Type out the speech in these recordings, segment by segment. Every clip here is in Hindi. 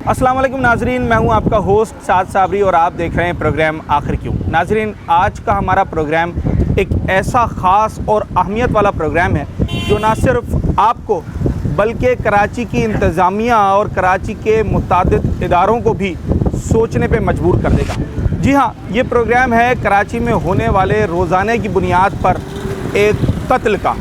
अस्सलाम वालेकुम नाजरीन, मैं हूं आपका होस्ट साद साबरी और आप देख रहे हैं प्रोग्राम आखिर क्यों। नाजरीन, आज का हमारा प्रोग्राम एक ऐसा ख़ास और अहमियत वाला प्रोग्राम है जो ना सिर्फ आपको बल्कि कराची की इंतज़ामिया और कराची के मुतादिद इदारों को भी सोचने पे मजबूर कर देगा। जी हाँ, ये प्रोग्राम है कराची में होने वाले रोज़ाने की बुनियाद पर एक कत्ल का,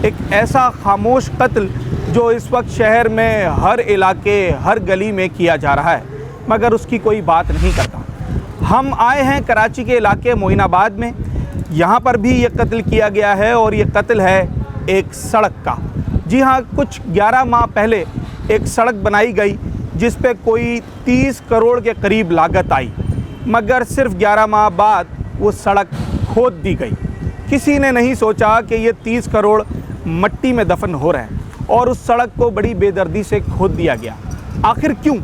एक ऐसा खामोश कत्ल जो इस वक्त शहर में हर इलाके हर गली में किया जा रहा है, मगर उसकी कोई बात नहीं करता। हम आए हैं कराची के इलाके मोइनाबाद में, यहाँ पर भी ये कत्ल किया गया है और ये कत्ल है एक सड़क का। जी हाँ, कुछ 11 माह पहले एक सड़क बनाई गई जिस पे कोई 30 करोड़ के करीब लागत आई, मगर सिर्फ 11 माह बाद वो सड़क खोद दी गई। किसी ने नहीं सोचा कि ये 30 करोड़ मट्टी में दफन हो रहे हैं और उस सड़क को बड़ी बेदर्दी से खोद दिया गया। आखिर क्यों?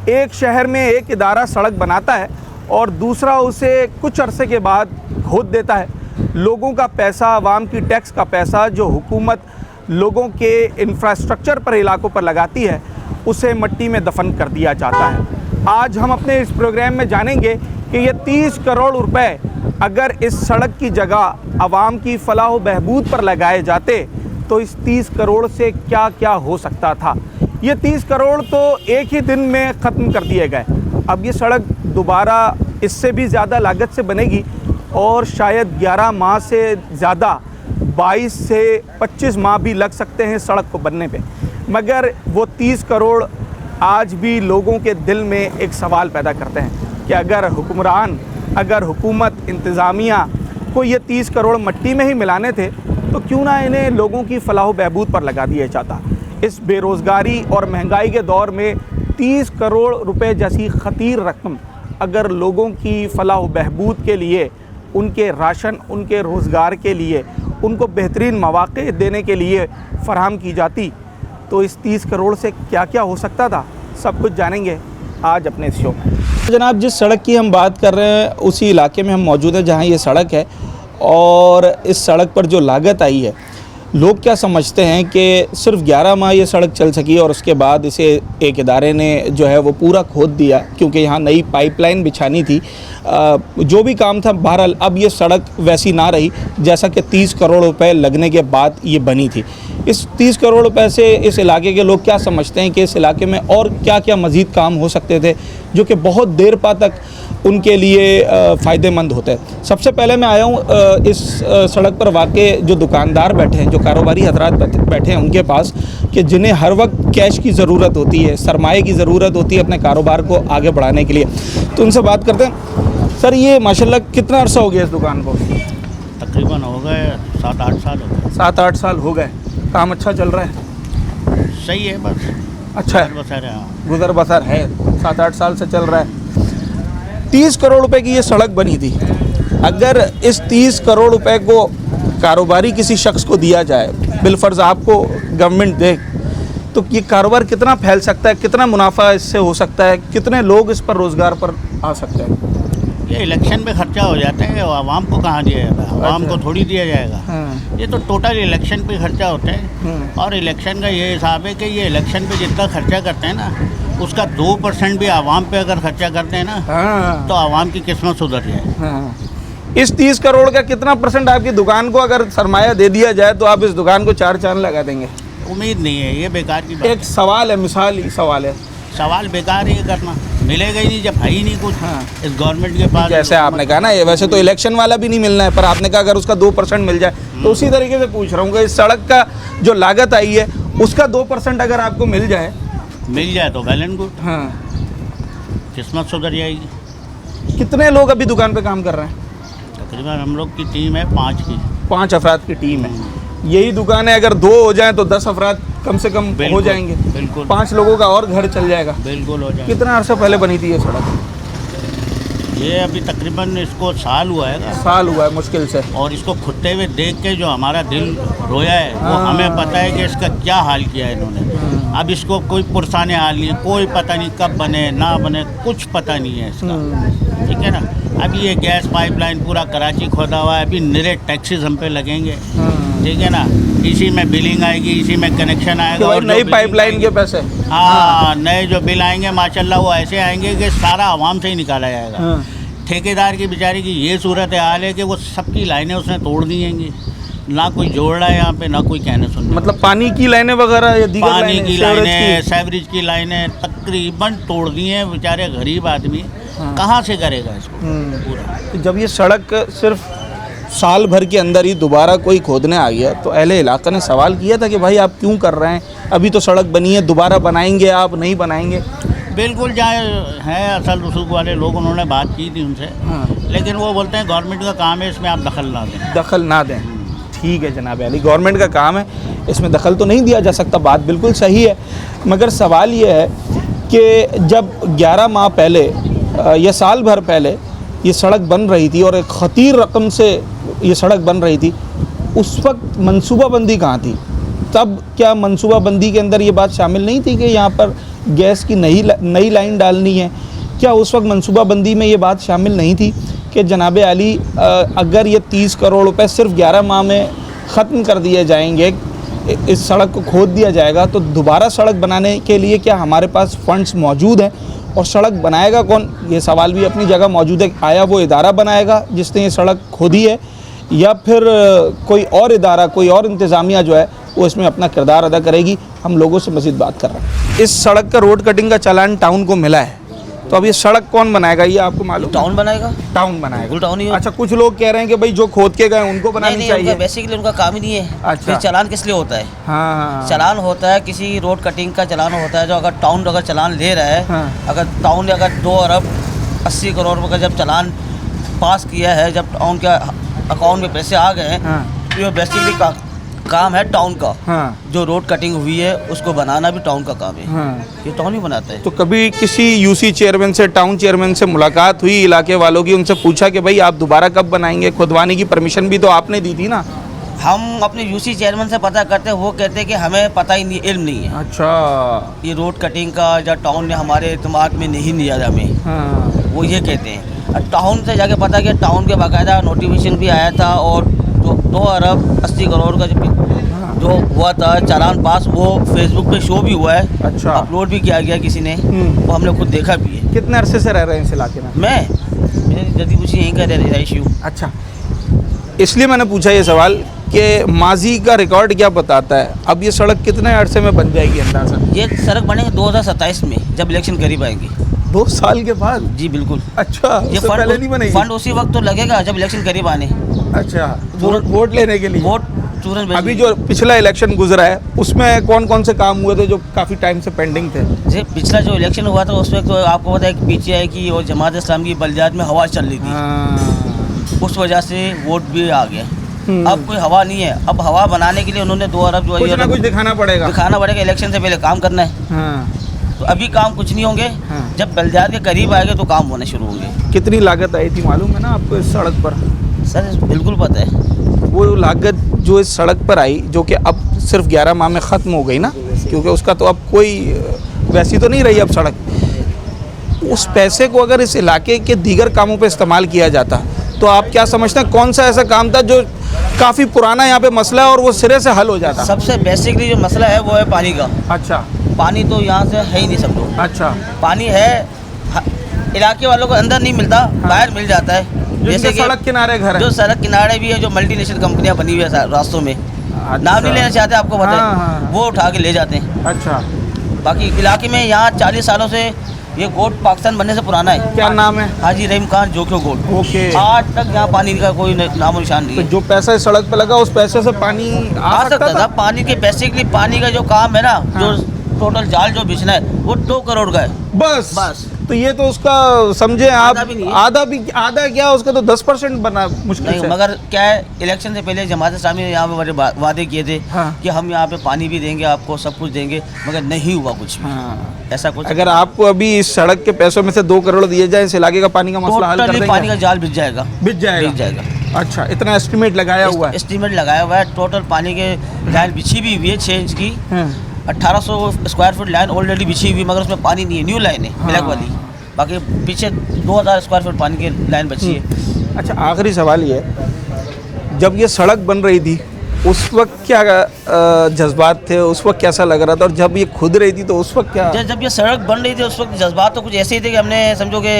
एक शहर में एक इदारा सड़क बनाता है और दूसरा उसे कुछ अरसे के बाद खोद देता है। लोगों का पैसा, आवाम की टैक्स का पैसा जो हुकूमत लोगों के इंफ्रास्ट्रक्चर पर, इलाकों पर लगाती है, उसे मट्टी में दफन कर दिया जाता है। आज हम अपने इस प्रोग्राम में जानेंगे कि ये 30 करोड़ रुपए अगर इस सड़क की जगह आवाम की फलाह व बहबूद पर लगाए जाते तो इस 30 करोड़ से क्या क्या हो सकता था। ये 30 करोड़ तो एक ही दिन में ख़त्म कर दिए गए। अब ये सड़क दोबारा इससे भी ज़्यादा लागत से बनेगी और शायद 11 माह से ज़्यादा, 22 से 25 माह भी लग सकते हैं सड़क को बनने पे। मगर वो 30 करोड़ आज भी लोगों के दिल में एक सवाल पैदा करते हैं कि अगर हुक्मरान, अगर हुकूमत, इंतज़ामिया को ये 30 करोड़ मट्टी में ही मिलाने थे तो क्यों ना इन्हें लोगों की फलाह बहबूद पर लगा दिया जाता। इस बेरोज़गारी और महंगाई के दौर में 30 करोड़ रुपए जैसी ख़तीर रकम अगर लोगों की फलाह बहबूद के लिए, उनके राशन, उनके रोज़गार के लिए, उनको बेहतरीन मौक़े देने के लिए फ़राहम की जाती तो इस 30 करोड़ से क्या क्या हो सकता था, सब कुछ जानेंगे आज अपने इस शो में। जनाब, जिस सड़क की हम बात कर रहे हैं उसी इलाके में हम मौजूद हैं जहां ये सड़क है, और इस सड़क पर जो लागत आई है, लोग क्या समझते हैं कि सिर्फ 11 माह ये सड़क चल सकी और उसके बाद इसे एक इदारे ने जो है वो पूरा खोद दिया क्योंकि यहाँ नई पाइपलाइन बिछानी थी। जो भी काम था, बहरहाल अब ये सड़क वैसी ना रही जैसा कि 30 करोड़ रुपए लगने के बाद ये बनी थी। इस 30 करोड़ रुपए से इस इलाके के लोग क्या समझते हैं कि इस इलाके में और क्या क्या मज़ीद काम हो सकते थे जो कि बहुत देर पा तक उनके लिए फ़ायदेमंद होते हैं। सबसे पहले मैं आया हूँ इस सड़क पर वाक़ई जो दुकानदार बैठे हैं, जो कारोबारी हजरात बैठे हैं उनके पास, कि जिन्हें हर वक्त कैश की ज़रूरत होती है, सरमाए की ज़रूरत होती है अपने कारोबार को आगे बढ़ाने के लिए। तो उनसे बात करते हैं। सर, ये माशाल्लाह कितना अर्सा हो गया इस दुकान को? तकरीबन हो गए 7-8 साल हो गए। 7-8 साल हो गए। काम अच्छा चल रहा है? सही है, बस अच्छा है, गुजर बसर है, 7-8 साल से चल रहा है। 30 करोड़ रुपए की ये सड़क बनी थी। अगर इस 30 करोड़ रुपए को कारोबारी किसी शख्स को दिया जाए, बिलफर्ज आपको गवर्नमेंट दे, तो ये कारोबार कितना फैल सकता है, कितना मुनाफा इससे हो सकता है, कितने लोग इस पर रोज़गार पर आ सकते हैं? ये इलेक्शन पे खर्चा हो जाता है, आवाम को कहाँ दिया जाता है? आवाम को थोड़ी दिया जाएगा। हाँ। ये तो टोटल इलेक्शन पे खर्चा होता है। और इलेक्शन का ये हिसाब है कि ये इलेक्शन पे जितना खर्चा करते हैं ना, उसका 2% भी आवाम पे अगर खर्चा करते हैं ना, हाँ। तो आवाम की किस्मत सुधर जाए। हाँ। इस 30 करोड़ का कितना % आपकी दुकान को अगर सरमाया दे दिया जाए तो आप इस दुकान को 4 चांद लगा देंगे? उम्मीद नहीं है, ये बेकार की बात एक सवाल है, मिसाली सवाल है। सवाल बेकार है करना, मिलेगा ही नहीं जब है ही नहीं कुछ। हाँ। इस गवर्नमेंट के पास, जैसे आपने कहा ना, ये वैसे तो इलेक्शन वाला भी नहीं मिलना है, पर आपने कहा अगर उसका 2% मिल जाए, तो उसी तरीके से पूछ रहा हूँ कि इस सड़क का जो लागत आई है उसका 2% अगर आपको मिल जाए तो वेल एंड गुड। हाँ। किस्मत सुधर जाएगी। कितने लोग अभी दुकान पे काम कर रहे हैं? तकरीबन हम लोग की टीम है 5 की। 5 अफराद की टीम है। यही दुकान है, अगर 2 हो जाएं तो 10 अफराद कम से कम हो जाएंगे। बिल्कुल। 5 लोगों का और घर चल जाएगा। बिल्कुल हो जाएगा। कितना अर्सा पहले बनी थी ये सड़क? ये अभी तकरीबन इसको साल हुआ है। साल हुआ है मुश्किल से। और इसको खुदते हुए देख के जो हमारा दिल रोया है, वो हाँ। हमें पता है कि इसका क्या हाल किया है इन्होंने। अब इसको कोई पुरसाने हाल नहीं, कोई पता नहीं कब बने ना बने, कुछ पता नहीं है इसका। ठीक है ना। अभी ये गैस पाइपलाइन पूरा कराची खोदा हुआ है, अभी निरे टैक्सेस हम पे लगेंगे। ठीक है ना, इसी में बिलिंग आएगी, इसी में कनेक्शन आएगा। तो भाई और जो नई बिलिंग पाइपलाइन के पैसे। हाँ, नए जो बिल आएंगे माशाल्लाह वो ऐसे आएंगे कि सारा आवाम से ही निकाला जाएगा। हाँ। ठेकेदार की बेचारे की ये सूरत हाल है कि वो सबकी लाइनें उसने तोड़ दी हैंगी, ना कोई जोड़ रहा है यहाँ पे, ना कोई कहने सुनने। मतलब पानी की लाइनें वगैरह या दीगर पानी की सीवरेज लाइनें, सेवरेज की लाइनें तकरीबन तोड़ दी हैं। बेचारे गरीब आदमी कहाँ से करेगा इसको पूरा। तो जब ये सड़क सिर्फ साल भर के अंदर ही दोबारा कोई खोदने आ गया तो अहले इलाका ने सवाल किया था कि भाई आप क्यों कर रहे हैं, अभी तो सड़क बनी है, दोबारा बनाएंगे आप, नहीं बनाएंगे? बिल्कुल जाए हैं असल रसूख वाले लोग, उन्होंने बात की थी उनसे, लेकिन वो बोलते हैं गवर्नमेंट का काम है, इसमें आप दखल ना दें। दखल ना दें, ठीक है जनाब अली, गवर्नमेंट का काम है, इसमें दखल तो नहीं दिया जा सकता, बात बिल्कुल सही है। मगर सवाल ये है कि जब 11 माह पहले या साल भर पहले ये सड़क बन रही थी और एक ख़तीर रकम से ये सड़क बन रही थी, उस वक्त मनसूबाबंदी कहाँ थी? तब क्या मनसूबाबंदी के अंदर ये बात शामिल नहीं थी कि यहाँ पर गैस की नई लाइन डालनी है? क्या उस वक्त मनसूबाबंदी में ये बात शामिल नहीं थी कि जनाब अली अगर ये 30 करोड़ रुपए सिर्फ 11 माह में ख़त्म कर दिए जाएंगे, इस सड़क को खोद दिया जाएगा, तो दोबारा सड़क बनाने के लिए क्या हमारे पास फंड्स मौजूद हैं? और सड़क बनाएगा कौन? ये सवाल भी अपनी जगह मौजूद है। आया वो इदारा बनाएगा जिसने ये सड़क खोदी है, या फिर कोई और इदारा, कोई और इंतज़ामिया जो है वो इसमें अपना किरदार अदा करेगी? हम लोगों से मज़ीद बात कर रहे हैं। इस सड़क का रोड कटिंग का चालान टाउन को मिला है, तो अब ये सड़क कौन बनाएगा, ये आपको मालूम? टाउन बनाएगा, टाउन बनाएगा। बिल्कुल टाउन ही। अच्छा, कुछ लोग कह रहे हैं कि भाई जो खोद के गए उनको बनानी चाहिए। बेसिकली उनका काम ही नहीं है। अच्छा। फिर चालान किस लिए होता है? हाँ, चालान होता है किसी रोड कटिंग का चालान होता है, जो अगर टाउन अगर चालान ले रहा है, हाँ। अगर टाउन ने अगर 2 अरब 80 करोड़ रुपये का जब चालान पास किया है, जब टाउन के अकाउंट में पैसे आ गए हैं, हाँ। तो ये बेसिकली काम है टाउन का। हाँ। जो रोड कटिंग हुई है उसको बनाना भी टाउन का काम है। हाँ। ये टाउन ही बनाता है। तो कभी किसी यूसी चेयरमैन से, टाउन चेयरमैन से मुलाकात हुई इलाके वालों की, उनसे पूछा कि भाई आप दोबारा कब बनाएंगे? खुदवाने की परमिशन भी तो आपने दी थी ना? हम अपने यूसी चेयरमैन से पता करते हैं, वो कहते हैं कि हमें पता ही नहीं, इल्म नहीं है। अच्छा। ये रोड कटिंग का या टाउन ने हमारे दिमाग में नहीं लिया हमें, हाँ। वो ये कहते हैं। और टाउन से जाके पता किया, टाउन के बाकायदा नोटिफिकेशन भी आया था, और 2 अरब 80 करोड़ का जो हुआ था चालान पास, वो फेसबुक पे शो भी हुआ है। अच्छा। अपलोड भी किया गया किसी ने, वो हमने खुद देखा भी है। कितने अरसे से रह रहे हैं इस इलाके में? मेरी जल्दी पूछी यहीं का रहायशी हूँ। अच्छा, इसलिए मैंने पूछा ये सवाल कि माजी का रिकॉर्ड क्या बताता है, अब ये सड़क कितने अरसे में बन जाएगी अंदाज़ा? ये सड़क बनेगी 2027 में, जब इलेक्शन करीब आएंगे। 2 साल के बाद? जी बिल्कुल। अच्छा, ये उससे पहले नहीं बनेगी? फंड उसी वक्त तो लगेगा जब इलेक्शन करीब आने। अच्छा, वोट लेने के लिए? वोट तुरंत अभी जो पिछला इलेक्शन गुजरा है उसमें कौन कौन से काम हुए थे जो काफ़ी टाइम से पेंडिंग थे? जी, पिछला जो इलेक्शन हुआ था उसमें तो आपको पता है कि पीटीआई की और जमात इस्लाम की बल्दियात में हवा चल रही थी। हाँ। उस वजह से वोट भी आ गया। अब कोई हवा नहीं है। अब हवा बनाने के लिए उन्होंने 2 अरब जो कुछ ना कुछ दिखाना पड़ेगा। इलेक्शन से पहले काम करना है। हाँ। तो अभी काम कुछ नहीं होंगे। हाँ। जब बल्दियात के करीब आएंगे तो काम होने शुरू होंगे। कितनी लागत आई थी मालूम है ना आपको इस सड़क पर? सर बिल्कुल पता है। वो लागत जो इस सड़क पर आई, जो कि अब सिर्फ 11 माह में ख़त्म हो गई ना, क्योंकि उसका तो अब कोई वैसी तो नहीं रही अब सड़क, उस पैसे को अगर इस इलाके के दीगर कामों पे इस्तेमाल किया जाता तो आप क्या समझते हैं कौन सा ऐसा काम था जो काफ़ी पुराना यहाँ पे मसला है और वो सिरे से हल हो जाता? सबसे बेसिकली जो मसला है वो है पानी का। अच्छा। पानी तो यहाँ से है ही नहीं सब लोग। अच्छा। पानी है, इलाके वालों को अंदर नहीं मिलता, बाहर मिल जाता है। जैसे सड़क किनारे घर है, जो सड़क किनारे भी है, जो मल्टीनेशनल कंपनियां बनी हुई है रास्तों में, नाम नहीं लेना चाहते, आपको पता है, वो उठा के ले जाते हैं। अच्छा। बाकी इलाके में यहाँ 40 सालों से ये गोट पाकिस्तान बनने से पुराना है। क्या नाम है? हाजी रहीम खान जोखियो गोट। ओके। आज तक यहाँ पानी का कोई नामो निशान नहीं तो है। जो पैसा इस सड़क पे लगा उस पैसे से पानी आ सकता था। पानी के बेसिकली पानी का जो काम है ना, जो टोटल जाल जो बिछना है वो 2 करोड़ का है बस। तो ये तो उसका समझे आप, आधा क्या, उसका तो 10% बना मुश्किल नहीं। से। मगर क्या है, इलेक्शन से पहले जमात इस्लामी ने यहाँ पे बड़े वादे किए थे। हाँ। कि हम यहाँ पे पानी भी देंगे आपको, सब कुछ देंगे, मगर नहीं हुआ कुछ भी। हाँ। ऐसा कुछ अगर आपको अभी इस सड़क के पैसों में से 2 करोड़ दिए जाए, इस इलाके का पानी का मसला हल कर टोटली देंगे? पानी का जाल बिछ जाएगा। बिछ जाएगा। अच्छा, इतना एस्टिमेट लगाया हुआ है? एस्टीमेट लगाया हुआ है। टोटल पानी के लाइन बिछी भी हुई है 6 इंच की। हाँ। 1800 स्क्वायर फीट लाइन ऑलरेडी बिछी हुई, मगर उसमें पानी नहीं है, न्यू लाइन है ब्लैक वाली। बाकी पीछे 2000 स्क्वायर फीट पानी की लाइन बची है। अच्छा, आखिरी सवाल ये है, जब ये सड़क बन रही थी उस वक्त क्या जज्बात थे, उस वक्त कैसा लग रहा था, और जब ये खुद रही थी तो उस वक्त क्या जब ये सड़क बन रही थी उस वक्त जज्बात तो कुछ ऐसे ही थे कि हमने समझो कि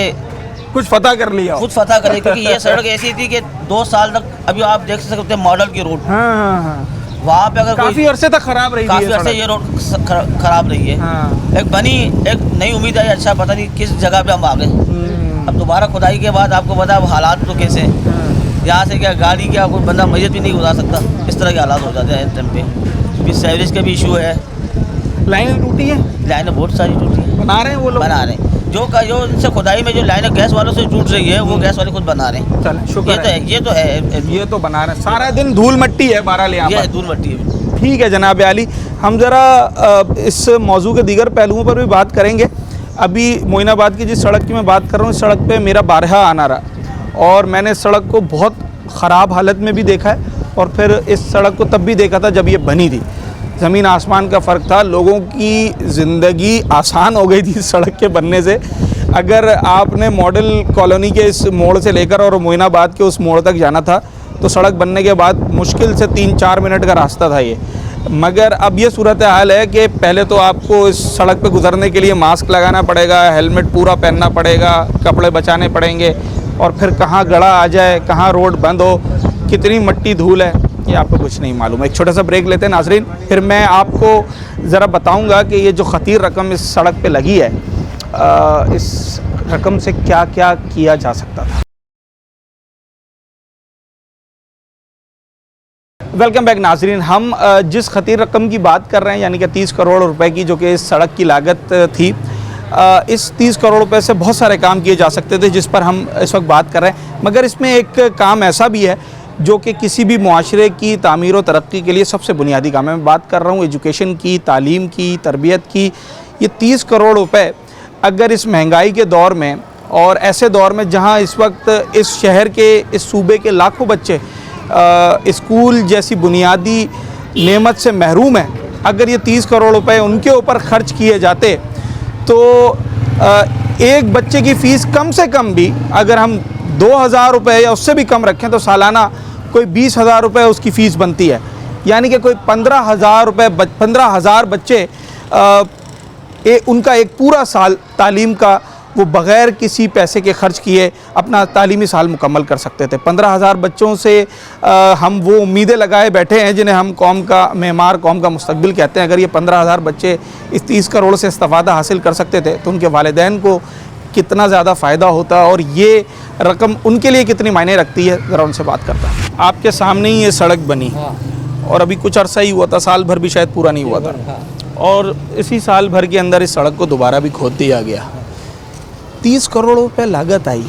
कुछ फतह कर लिया हो? खुद फतह कर ली, क्योंकि ये सड़क ऐसी थी कि 2 साल तक, अभी आप देख सकते हैं मॉडल की रोड, हाँ। वहाँ पे अगर काफी अरसे तक खराब रही थी काफ़ी ये अरसे सड़क। ये रोड खराब रही है। हाँ। एक नई उम्मीद आई, अच्छा पता नहीं किस जगह पे हम आ गए। अब दोबारा खुदाई के बाद आपको पता है अब हालात तो कैसे हैं, यहाँ से क्या गाड़ी क्या कोई बंदा मस्जिद भी नहीं गुजार सकता, इस तरह के हालात हो जाते हैं इस टाइम पे। फिर सीवरेज का भी इशू है, लाइनें टूटी हैं, लाइनें बहुत सारी टूटी हैं, बना रहे हैं वो लोग, बना रहे हैं। जो इनसे खुदाई में जो लाइनें गैस वालों से टूट रही है वो गैस वाले खुद बना रहे हैं। चल शुक्र ये तो है ये तो बना रहे हैं। सारा दिन धूल मट्टी है बहरहाल यहाँ ये पर। धूल मट्टी है। ठीक है जनाब आली, हम ज़रा इस मौजू के दीगर पहलुओं पर भी बात करेंगे। अभी मोइनाबाद की जिस सड़क की मैं बात कर रहा हूँ, इस सड़क पे मेरा बारहा आना रहा, और मैंने इस सड़क को बहुत ख़राब हालत में भी देखा है, और फिर इस सड़क को तब भी देखा था जब ये बनी थी। ज़मीन आसमान का फ़र्क था, लोगों की ज़िंदगी आसान हो गई थी इस सड़क के बनने से। अगर आपने मॉडल कॉलोनी के इस मोड़ से लेकर और मोइनाबाद के उस मोड़ तक जाना था तो सड़क बनने के बाद मुश्किल से 3-4 मिनट का रास्ता था ये। मगर अब ये सूरत हाल है कि पहले तो आपको इस सड़क पे गुजरने के लिए मास्क लगाना पड़ेगा, हेलमेट पूरा पहनना पड़ेगा, कपड़े बचाने पड़ेंगे, और फिर कहाँ गड़ा आ जाए, कहाँ रोड बंद हो, कितनी मट्टी धूल है, ये आपको कुछ नहीं मालूम है। एक छोटा सा ब्रेक लेते हैं नाजरीन, फिर मैं आपको ज़रा बताऊँगा कि ये जो ख़तीर रकम इस सड़क पर लगी है, इस रकम से क्या क्या किया जा सकता था। वेलकम बैक नाजरीन, हम जिस ख़तीर रकम की बात कर रहे हैं, यानी कि 30 करोड़ रुपए की, जो कि इस सड़क की लागत थी, इस 30 करोड़ रुपए से बहुत सारे काम किए जा सकते थे जिस पर हम इस वक्त बात कर रहे हैं। मगर इसमें एक काम ऐसा भी है जो कि किसी भी मुआशरे की तामीर और तरक्की के लिए सबसे बुनियादी काम है। मैं बात कर रहा हूँ एजुकेशन की, तालीम की, तरबियत की। ये 30 करोड़ रुपए अगर इस महंगाई के दौर में, और ऐसे दौर में जहाँ इस वक्त इस शहर के, इस सूबे के लाखों बच्चे स्कूल जैसी बुनियादी नेमत से महरूम है, अगर ये 30 करोड़ रुपए उनके ऊपर खर्च किए जाते तो एक बच्चे की फ़ीस कम से कम भी अगर हम 2,000 रुपये या उससे भी कम रखें तो सालाना कोई 20,000 रुपये उसकी फ़ीस बनती है। यानी कि कोई 15,000 बच्चे उनका एक पूरा साल तालीम का वो बग़ैर किसी पैसे के ख़र्च किए अपना तालीमी साल मुकम्मल कर सकते थे। 15,000 बच्चों से हम वो उम्मीदें लगाए बैठे हैं जिन्हें हम कौम का मेमार, कौम का मुस्तकबिल कहते हैं। अगर ये 15,000 बच्चे इस 30 करोड़ से इस्तिफ़ादा हासिल कर सकते थे तो उनके वालिदैन को कितना ज़्यादा फ़ायदा होता, और ये रकम उनके लिए कितनी मायने रखती है, ज़रा उनसे बात करता है। आपके सामने ही ये सड़क बनी, और अभी कुछ अर्सा ही हुआ था, साल भर भी शायद पूरा नहीं हुआ था, और इसी साल भर के अंदर इस सड़क को दोबारा भी खोद दिया गया। 30 करोड़ रुपए लागत आई।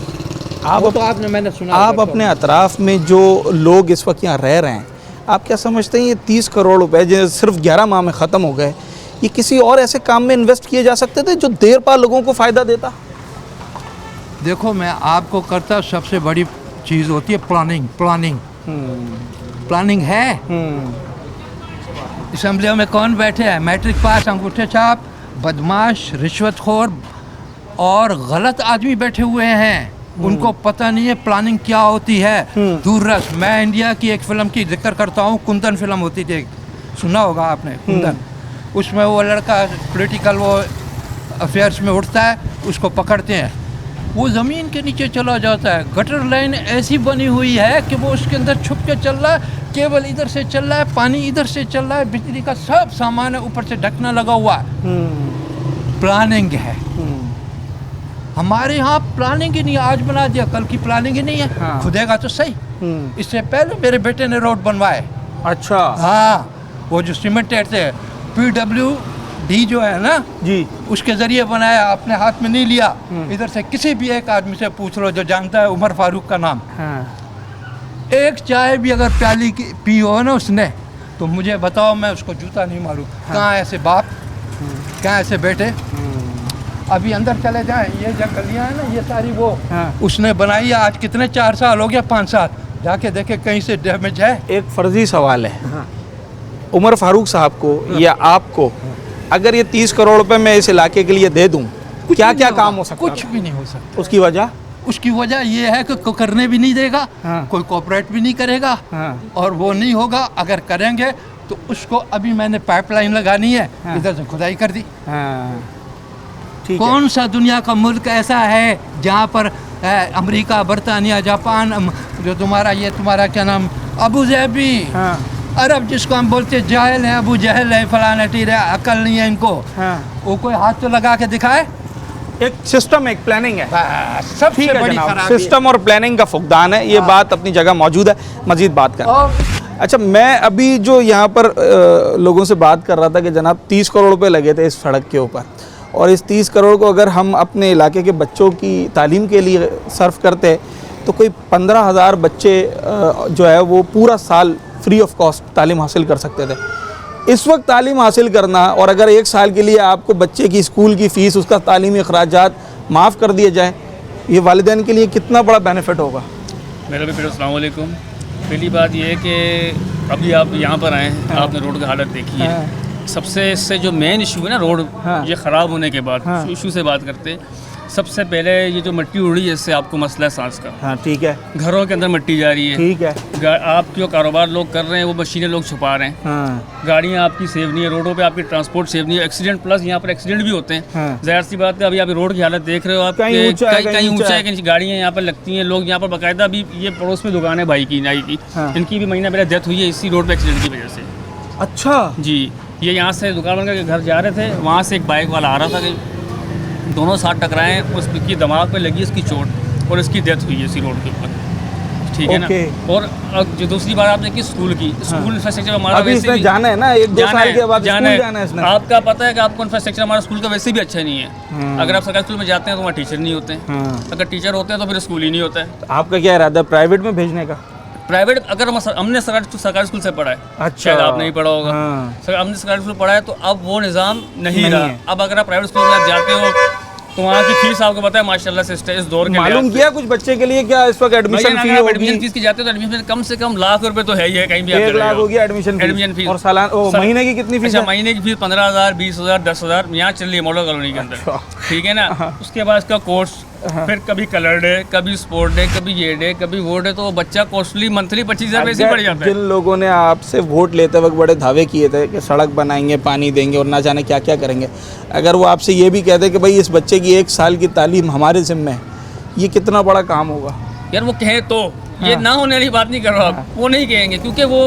आप अपने अतराफ़ में जो लोग इस वक्त यहाँ रह रहे हैं, आप क्या समझते हैं ये 30 करोड़ रुपए जो सिर्फ 11 माह में ख़त्म हो गए, ये किसी और ऐसे काम में इन्वेस्ट किए जा सकते थे जो देर पा लोगों को फ़ायदा देता? देखो, मैं आपको करता, सबसे बड़ी चीज़ होती है प्लानिंग। प्लानिंग है। असम्बलियों में कौन बैठे हैं? मैट्रिक पास, अंगूठे छाप, बदमाश, रिश्वतखोर और गलत आदमी बैठे हुए हैं। उनको पता नहीं है प्लानिंग क्या होती है। दूरदर्श, मैं इंडिया की एक फ़िल्म की जिक्र करता हूँ, कुंदन फिल्म होती थी, सुना होगा आपने, कुंदन। उसमें वो लड़का पॉलिटिकल वो अफेयर्स में उठता है, उसको पकड़ते हैं, वो ज़मीन के नीचे चला जाता है। गटर लाइन ऐसी बनी हुई है कि वो उसके अंदर छुप के चल रहा है, केबल इधर से चल रहा है, पानी इधर से चल रहा है, बिजली का सब सामान है, ऊपर से ढकना लगा हुआ है। प्लानिंग है। हमारे यहाँ प्लानिंग ही नहीं, आज बना दिया, कल की प्लानिंग ही नहीं है। हाँ। खुदेगा तो सही। इससे पहले मेरे बेटे ने रोड बनवाए। अच्छा। हाँ, वो जो सीमेंटेड थे, PWD जो है ना जी, उसके ज़रिए बनाया, अपने हाथ में नहीं लिया। इधर से किसी भी एक आदमी से पूछ लो जो जानता है, उमर फारूक का नाम। हाँ। एक चाय भी अगर प्याली की पी हो ना उसने, तो मुझे बताओ, मैं उसको जूता नहीं मारूं। हाँ। कहाँ ऐसे बाप, कहाँ ऐसे बेटे। अभी अंदर चले जाएं, ये जो गलियाँ हैं ना, ये सारी वो उसने बनाई है। आज कितने 4 साल हो गया, 5 साल, जाके देखे कहीं से डैमेज है। एक फर्जी सवाल है, उमर फारूक साहब को या आपको, अगर ये 30 करोड़ रुपए मैं इस इलाके के लिए दे दूं, क्या क्या काम हो सकता है? कुछ भी नहीं हो सकता। उसकी वजह उसकी वजह ये है कि कोई करने भी नहीं देगा, हाँ। कोई कोऑपरेट भी नहीं करेगा, हाँ। और वो नहीं होगा। अगर करेंगे तो उसको अभी मैंने पाइपलाइन लगानी है, हाँ। इधर से खुदाई कर दी। हाँ ठीक है। कौन सा दुनिया का मुल्क ऐसा है जहाँ पर अमेरिका, बरतानिया, जापान, जो तुम्हारा क्या नाम, अबू धाबी, हाँ अरब जिसको हम बोलते जाहिल है, अबू जहल है, फलाना टीर है, अकल नहीं है इनको, हाँ वो कोई हाथ तो लगा के दिखाए। एक सिस्टम, एक प्लानिंग है। ठीक सबसे है बड़ी जनाब, खराबी सिस्टम और प्लानिंग का फुकदान है, ये बात अपनी जगह मौजूद है, मजीद बात कर। और अच्छा, मैं अभी जो यहाँ पर लोगों से बात कर रहा था कि जनाब 30 करोड़ रुपए लगे थे इस सड़क के ऊपर, और इस 30 करोड़ को अगर हम अपने इलाके के बच्चों की तालीम के लिए सर्व करते तो कोई 15,000 बच्चे जो है वो पूरा साल फ्री ऑफ कॉस्ट तालीम हासिल कर सकते थे। इस वक्त तालीम हासिल करना, और अगर एक साल के लिए आपको बच्चे की स्कूल की फ़ीस, उसका तालीमी अखराजात माफ़ कर दिए जाए, ये वालिदैन के लिए कितना बड़ा बेनिफिट होगा। मेरा भी फिर अस्सलाम वालेकुम। पहली बात ये है कि अभी आप यहाँ पर आए हैं, आपने रोड की हालत देखी है। सबसे इससे जो मेन इशू है ना रोड, हाँ। ये ख़राब होने के बाद हाँ। इशू से बात करते हैं। सबसे पहले ये जो मिट्टी उड़ रही है, इससे आपको मसला है सांस का। हाँ ठीक है, घरों के अंदर मिट्टी जा रही है। ठीक है। आप जो कारोबार लोग कर रहे हैं वो मशीनें लोग छुपा रहे हैं। हाँ गाड़ियाँ आपकी सेव नहीं है, रोडों पे आपकी ट्रांसपोर्ट सेव नहीं है। एक्सीडेंट प्लस यहाँ पर एक्सीडेंट भी होते हैं। हाँ। जाहिर सी बात है, अभी आप रोड की हालत देख रहे हो आप, कहीं ऊंचा है, कहीं ऊंचा है, कहीं गाड़ियाँ यहाँ पर लगती हैं। लोग यहाँ पर बाकायदा भी, ये पड़ोस में दुकान है भाई की, नाई की, हाँ। इनकी भी महीना पहले डेथ हुई है इसी रोड पर एक्सीडेंट की वजह से। अच्छा जी, ये यहाँ से दुकान बन के घर जा रहे थे, वहाँ से एक बाइक वाला आ रहा था, कि दोनों साथ टकराए, उसकी दिमाग पे लगी इसकी चोट और इसकी डेथ हुई है इसी रोड के ऊपर। ठीक है ना। ओके। और अब जो दूसरी बात आपने की स्कूल की, स्कूल इंफ्रास्ट्रक्चर हमारा अभी वैसे इसने भी जाना है ना, 1-2 साल के बाद जाना स्कूल जाना है इसने। आपका पता है कि आपको इंफ्रास्ट्रक्चर हमारा स्कूल का वैसे भी अच्छा नहीं है। अगर आप सरकारी स्कूल में जाते हैं तो वहाँ टीचर नहीं होते हैं। हाँ। अगर टीचर होते हैं तो फिर स्कूल ही नहीं होता है। तो आपका क्या इरादा है प्राइवेट में भेजने का? प्राइवेट, अगर हमने सरकारी स्कूल से पढ़ा है, अच्छा। शायद आप नहीं पढ़ा होगा। हाँ। हमने सरकारी स्कूल पढ़ा है, तो अब वो निज़ाम नहीं नहीं रहा। है। अब अगर आप प्राइवेट स्कूल में आप जाते हो तो वहाँ की फीस आपको पता है माशाल्लाह से इस दौर के मालूम किया कुछ बच्चे के लिए क्या इस वक्त एडमिशन फी होगी? एडमिशन फीस की जाते हो तो एडमिशन कम से कम लाख रुपए तो है ही है, कहीं भी आप 1 चले लाख जाओ। होगी एडमिशन फीस। और सालाना सर, महीने की कितनी फीस अच्छा, है? महीने की फीस 15,000, 20,000, 10,000 यहाँ चल रही है मॉडल कॉलोनी के अंदर। अच्छा। ठीक है ना। उसके बाद इसका कोर्स, फिर कभी कलर डे, कभी स्पोर्ट डे, कभी ये डे, कभी वो डे, तो वो बच्चा कॉस्टली मंथली 25,000 ऐसे ही पड़ जाता है। जिन लोगों ने आपसे वोट लेते वक्त बड़े दावे किए थे कि सड़क बनाएंगे, पानी देंगे और ना जाने क्या क्या करेंगे, अगर वो आपसे ये भी कहते कि भाई इस बच्चे की 1 साल की तालीम हमारे ज़िम्मे है, ये कितना बड़ा काम होगा यार। वो कहे तो ये ना होने वाली बात नहीं कर रहा आप, वो नहीं कहेंगे क्योंकि वो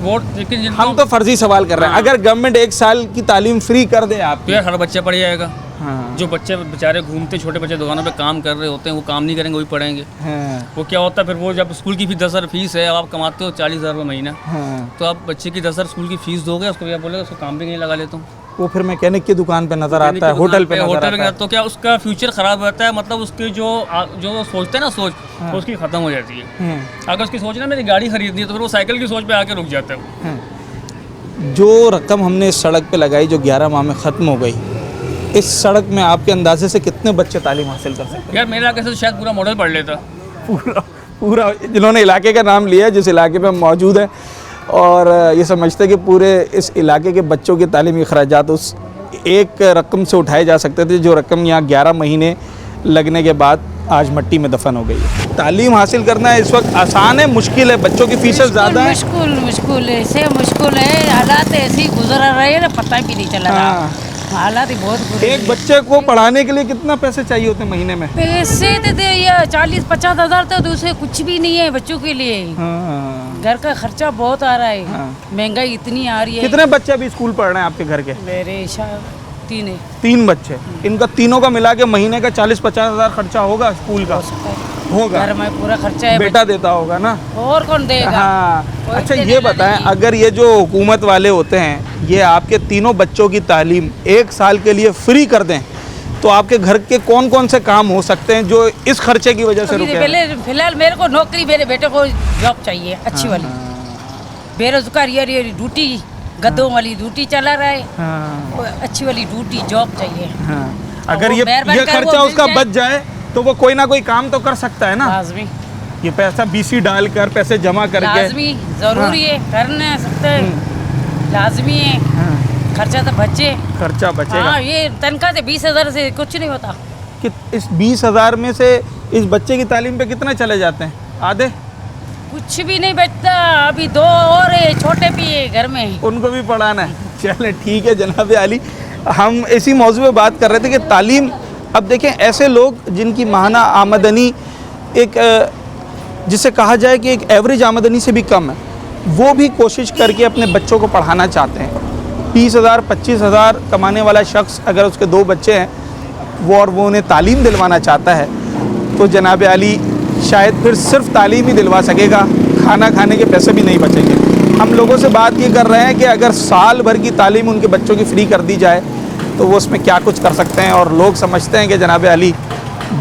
वोट, लेकिन हम तो फर्जी सवाल कर रहे हैं। अगर गवर्नमेंट 1 साल की तालीम फ्री कर दे आप, तो यार हर बच्चा पढ़ जाएगा। हाँ। जो बच्चे बेचारे घूमते, छोटे बच्चे दुकानों पे काम कर रहे होते हैं, वो काम नहीं करेंगे, वही पढ़ेंगे। हाँ। वो क्या होता है फिर, वो जब स्कूल की फीस 10,000 फीस है, आप कमाते हो 40,000 रुपये महीना, हाँ। तो आप बच्चे की 10,000 स्कूल की फीस दोगे, उसको क्या बोलेगा, उसको काम भी नहीं लगा लेता हूँ। वो फिर मैकेनिक की दुकान पे नजर आता है, होटल पे नजर आता है। तो क्या उसका फ्यूचर खराब रहता है, मतलब उसकी जो सोचते हैं ना सोच, तो उसकी खत्म हो जाती है। अगर उसकी सोच ना मेरी गाड़ी खरीदनी है, तो फिर वो साइकिल की सोच पे आके रुक जाता है वो। जो रकम हमने इस सड़क पे लगाई जो 11 माह में ख़त्म हो गई, इस सड़क में आपके अंदाजे से कितने बच्चे तालीम हासिल कर सकते यार मेरे इलाके से शायद पूरा मॉडल पढ़ लेता। हैं? पूरा जिन्होंने इलाके का नाम लिया है, जिस इलाके पे हम मौजूद है, और ये समझते हैं कि पूरे इस इलाके के बच्चों के तालीमी अखराजात उस एक रकम से उठाए जा सकते थे, जो रकम यहाँ 11 महीने लगने के बाद आज मिट्टी में दफन हो गई है। तालीम हासिल करना इस वक्त आसान है, मुश्किल है? बच्चों की फीसें ज़्यादा है? मुश्किल ऐसे मुश्किल है, हालात ऐसे ही गुजर रहे हैं ना, पता भी नहीं चला रहा। हालात ही बहुत बुरे एक बच्चे को पढ़ाने के लिए कितना पैसे चाहिए होते हैं महीने में? पैसे तो दे ये 40-50 हज़ार तो दूसरे कुछ भी नहीं है बच्चों के लिए। हाँ। घर का खर्चा बहुत आ रहा है। हाँ। महंगाई इतनी आ रही है। कितने बच्चे अभी स्कूल पढ़ रहे हैं आपके घर के? मेरे 3 है। 3 बच्चे। इनका तीनों का मिला के महीने का 40-50 हज़ार खर्चा होगा स्कूल का? होगा। घर में पूरा खर्चा है। बेटा देता होगा ना? और कौन देगा? हाँ। कोई अच्छा देने ये वाला बताएं, नहीं। अगर ये जो हुकूमत वाले होते हैं ये आपके तीनों बच्चों की तालीम 1 साल के लिए फ्री कर दें, तो आपके घर के कौन कौन से काम हो सकते हैं जो इस खर्चे की वजह से रुके हैं? पहले फिलहाल मेरे को नौकरी, मेरे बेटे को जॉब चाहिए अच्छी वाली। बेरोजगार ये ड्यूटी, गद्दों वाली ड्यूटी चला रहा है। हाँ। वो अच्छी वाली ड्यूटी जॉब चाहिए। हाँ। अगर वो ये मेहरबानी कर, खर्चा वो उसका मिल बच जाए तो वो कोई ना कोई काम तो कर सकता है ना? लाजमी ये पैसा BC डालकर, पैसे जमा करके। लाजमी जरूरी है, कर नहीं सकते, लाजमी है। हाँ। खर्चा तो बचे। खर्चा बचेगा। हाँ, ये तनख्वाह से 20,000 से कुछ नहीं होता। कि इस 20,000 में से इस बच्चे की तालीम पे कितना चले जाते हैं? आधे? कुछ भी नहीं बचता, अभी 2 और है, छोटे भी है घर में। उनको भी पढ़ाना है। चले ठीक है जनाब आली, हम इसी मौजू पे बात कर रहे थे कि तालीम, अब देखें ऐसे लोग जिनकी माहाना आमदनी एक जिसे कहा जाए कि एक एवरेज आमदनी से भी कम है, वो भी कोशिश करके अपने बच्चों को पढ़ाना चाहते हैं। 20,000 25,000 कमाने वाला शख्स अगर उसके 2 बच्चे हैं वो उन्हें तालीम दिलवाना चाहता है तो जनाब आली शायद फिर सिर्फ तालीम ही दिलवा सकेगा, खाना खाने के पैसे भी नहीं बचेंगे। हम लोगों से बात ये कर रहे हैं कि अगर साल भर की तालीम उनके बच्चों की फ्री कर दी जाए तो वो उसमें क्या कुछ कर सकते हैं, और लोग समझते हैं कि जनाब आली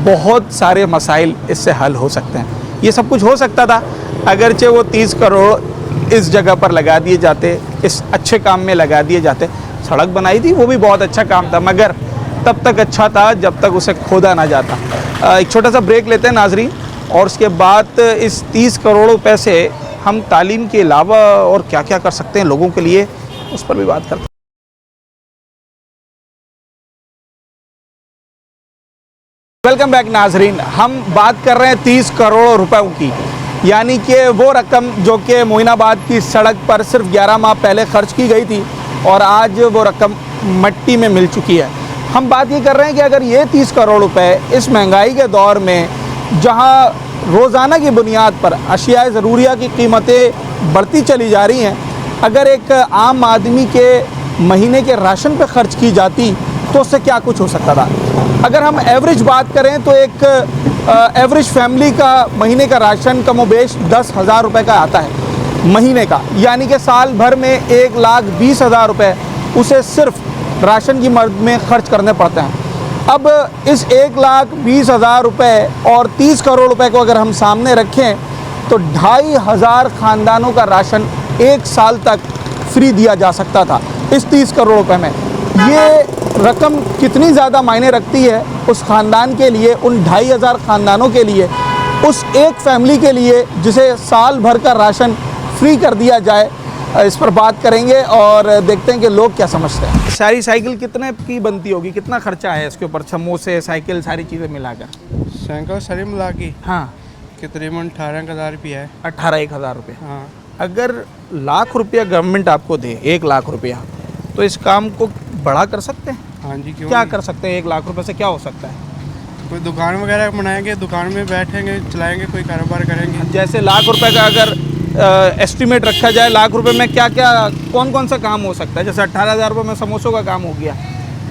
बहुत सारे मसाइल इससे हल हो सकते हैं। ये सब कुछ हो सकता था अगरचे वो 30 करोड़ इस जगह पर लगा दिए जाते, इस अच्छे काम में लगा दिए जाते। सड़क बनाई थी वो भी बहुत अच्छा काम था, मगर तब तक अच्छा था जब तक उसे खोदा ना जाता। एक छोटा सा ब्रेक लेते हैं नाजरीन, और उसके बाद इस 30 करोड़ रुपए से हम तालीम के अलावा और क्या क्या कर सकते हैं लोगों के लिए, उस पर भी बात करते हैं। वेलकम बैक नाजरीन, हम बात कर रहे हैं 30 करोड़ रुपयों की, यानी कि वो रकम जो कि मोइनाबाद की सड़क पर सिर्फ 11 माह पहले खर्च की गई थी और आज वो रकम मिट्टी में मिल चुकी है। हम बात ये कर रहे हैं कि अगर ये 30 करोड़ रुपए इस महंगाई के दौर में, जहां रोज़ाना की बुनियाद पर अशियाए ज़रूरिया की कीमतें बढ़ती चली जा रही हैं, अगर एक आम आदमी के महीने के राशन पर ख़र्च की जाती तो उससे क्या कुछ हो सकता था। अगर हम एवरेज बात करें तो एक एवरेज फैमिली का महीने का राशन कमोबेश 10,000 रुपये का आता है महीने का, यानी कि साल भर में 1,20,000 रुपये उसे सिर्फ राशन की मद में खर्च करने पड़ते हैं। अब इस 1,20,000 रुपये और 30 करोड़ रुपए को अगर हम सामने रखें तो 2,500 ख़ानदानों का राशन 1 साल तक फ्री दिया जा सकता था इस 30 करोड़ रुपए में। ये रकम कितनी ज़्यादा मायने रखती है उस ख़ानदान के लिए, उन 2,500 ख़ानदानों के लिए, उस एक फैमिली के लिए जिसे साल भर का राशन फ्री कर दिया जाए, इस पर बात करेंगे और देखते हैं कि लोग क्या समझते हैं। सारी साइकिल कितने की बनती होगी, कितना खर्चा है इसके ऊपर, समोसे साइकिल सारी चीज़ें मिलाकर? साइकिल सारी मिला के हाँ तकरीबन 18,000 रुपया है। 18,000 रुपये। हाँ, अगर लाख रुपया गवर्नमेंट आपको दे, 1 लाख रुपया, तो इस काम को बड़ा कर सकते हैं? हाँ जी, क्यों क्या नहीं? कर सकते हैं 1 लाख रुपए से, क्या हो सकता है? कोई दुकान वगैरह बनाएंगे, दुकान में बैठेंगे, चलाएंगे, कोई कारोबार करेंगे। जैसे लाख रुपए का अगर एस्टिमेट रखा जाए, लाख रुपए में क्या क्या कौन कौन सा काम हो सकता है? जैसे 18,000 रुपये में समोसों का काम हो गया,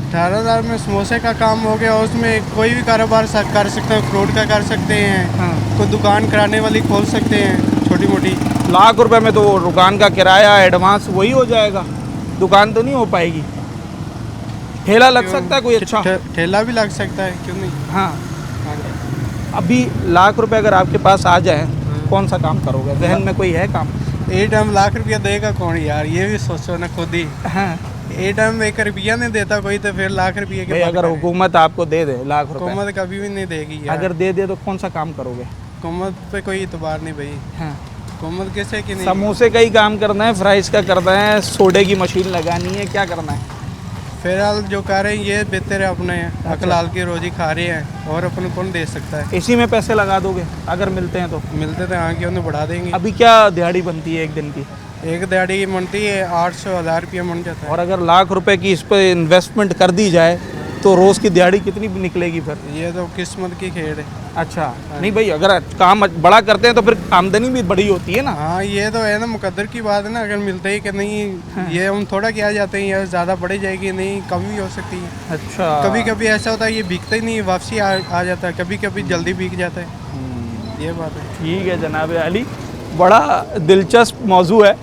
18,000 में समोसे का काम हो गया, उसमें कोई भी कारोबार कर सकते हैं, फ्रूट का कर सकते हैं। हाँ। कोई दुकान कराने वाली खोल सकते हैं छोटी मोटी। लाख रुपए में तो दुकान का किराया एडवांस वही हो जाएगा, दुकान तो नहीं हो पाएगी। ठेला लग सकता है कोई अच्छा? ठेला भी लग सकता है, क्यों नहीं। हाँ, हाँ जी। अभी लाख रुपए अगर आपके पास आ जाए, कौन सा काम करोगे? जहन में कोई है काम? ए टाइम लाख रुपया देगा कौन यार, ये भी सोचो ना खुद ही। हाँ। ए टाइम 1 रुपया नहीं देता कोई, तो फिर लाख रुपये के भाई बाद अगर करें। हुकूमत आपको दे दे लाख रुपए, हुकूमत कभी भी नहीं देगी यार। अगर दे दे तो कौन सा काम करोगे? हुकूमत पे कोई इतबार नहीं भाई। हाँ। हुकूमत कैसे कि नहीं। समोसे का ही काम करना है, फ्राइज का करना है, सोडे की मशीन लगानी है, क्या करना है? फिलहाल जो कर रहे हैं ये बेहतर है, अपने हकलाल की रोजी खा रहे हैं और अपन कौन दे सकता है। इसी में पैसे लगा दोगे अगर मिलते हैं तो? मिलते थे हाँ, क्यों नहीं बढ़ा देंगे। अभी क्या दिहाड़ी बनती है एक दिन की? एक दिहाड़ी की बनती है 800-1,000 रुपया बन जाता है। और अगर लाख रुपए की इस पर इन्वेस्टमेंट कर दी जाए तो रोज़ की दिहाड़ी कितनी निकलेगी फिर? ये तो किस्मत की खेल है। अच्छा, नहीं भाई अगर काम बड़ा करते हैं तो फिर आमदनी भी बड़ी होती है ना? हाँ, ये तो है ना, मुकद्दर की बात है ना, अगर मिलते ही कि नहीं। हाँ। ये हम थोड़ा किया जाते हैं, या ज़्यादा बढ़ी जाएगी, नहीं कम भी हो सकती है। अच्छा, कभी कभी ऐसा होता है ये बिकता ही नहीं, वापसी आ जाता है, कभी कभी जल्दी बिक जाता है। ये बात है। ठीक है जनाब अली, बड़ा दिलचस्प मौजू है।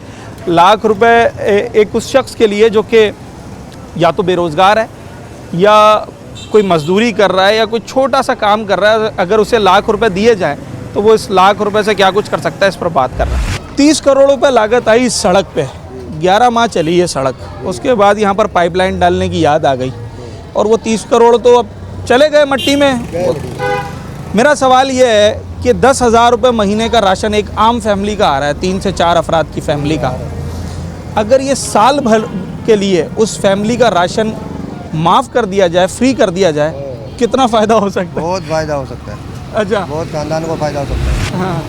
लाख रुपए एक उस शख्स के लिए जो कि या तो बेरोज़गार है या कोई मजदूरी कर रहा है या कोई छोटा सा काम कर रहा है, अगर उसे लाख रुपए दिए जाएं तो वो इस लाख रुपए से क्या कुछ कर सकता है, इस पर बात कर रहा है। 30 करोड़ रुपए लागत आई इस सड़क पे, 11 माह चली है सड़क, उसके बाद यहाँ पर पाइपलाइन डालने की याद आ गई और वो 30 करोड़ तो अब चले गए मट्टी में। मेरा सवाल ये है कि 10,000 रुपये महीने का राशन एक आम फैमिली का आ रहा है, 3 से 4 अफराद की फैमिली का। अगर ये साल भर के लिए उस फैमिली का राशन माफ़ कर दिया जाए, फ्री कर दिया जाए, कितना फ़ायदा हो सकता है? बहुत फ़ायदा हो सकता है। अच्छा बहुत खानदान को फ़ायदा हो सकता है। हाँ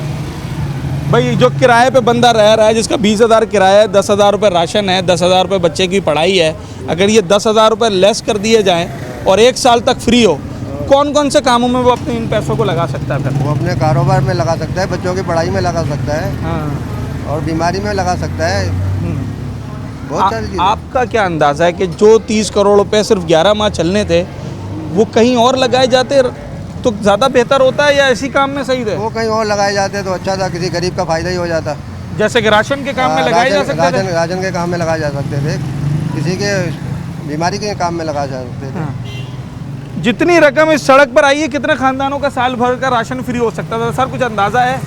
भाई, जो किराए पे बंदा रह रहा है, जिसका 20,000 किराया है, 10,000 रुपये राशन है, 10,000 रुपये बच्चे की पढ़ाई है, अगर ये 10,000 रुपये लेस कर दिए जाएँ और 1 साल तक फ्री हो, कौन कौन से कामों में वो अपने इन पैसों को लगा सकता है फिर? वो अपने कारोबार में लगा सकता है, बच्चों की पढ़ाई में लगा सकता है हाँ। और बीमारी में लगा सकता है। बहुत सारी चीज़ें। आपका क्या अंदाज़ा है कि जो 30 करोड़ रुपए सिर्फ 11 माह चलने थे, वो कहीं और लगाए जाते तो ज़्यादा बेहतर होता है या इसी काम में सही थे? वो कहीं और लगाए जाते तो अच्छा था, किसी गरीब का फ़ायदा ही हो जाता। जैसे कि राशन के काम में लगाए जा सकते थे। राशन के काम में लगाए जा सकते थे, किसी के बीमारी के काम में लगाए जा सकते थे। जितनी रकम इस सड़क पर आई है, कितने खानदानों का साल भर का राशन फ्री हो सकता था सर, कुछ अंदाजा है?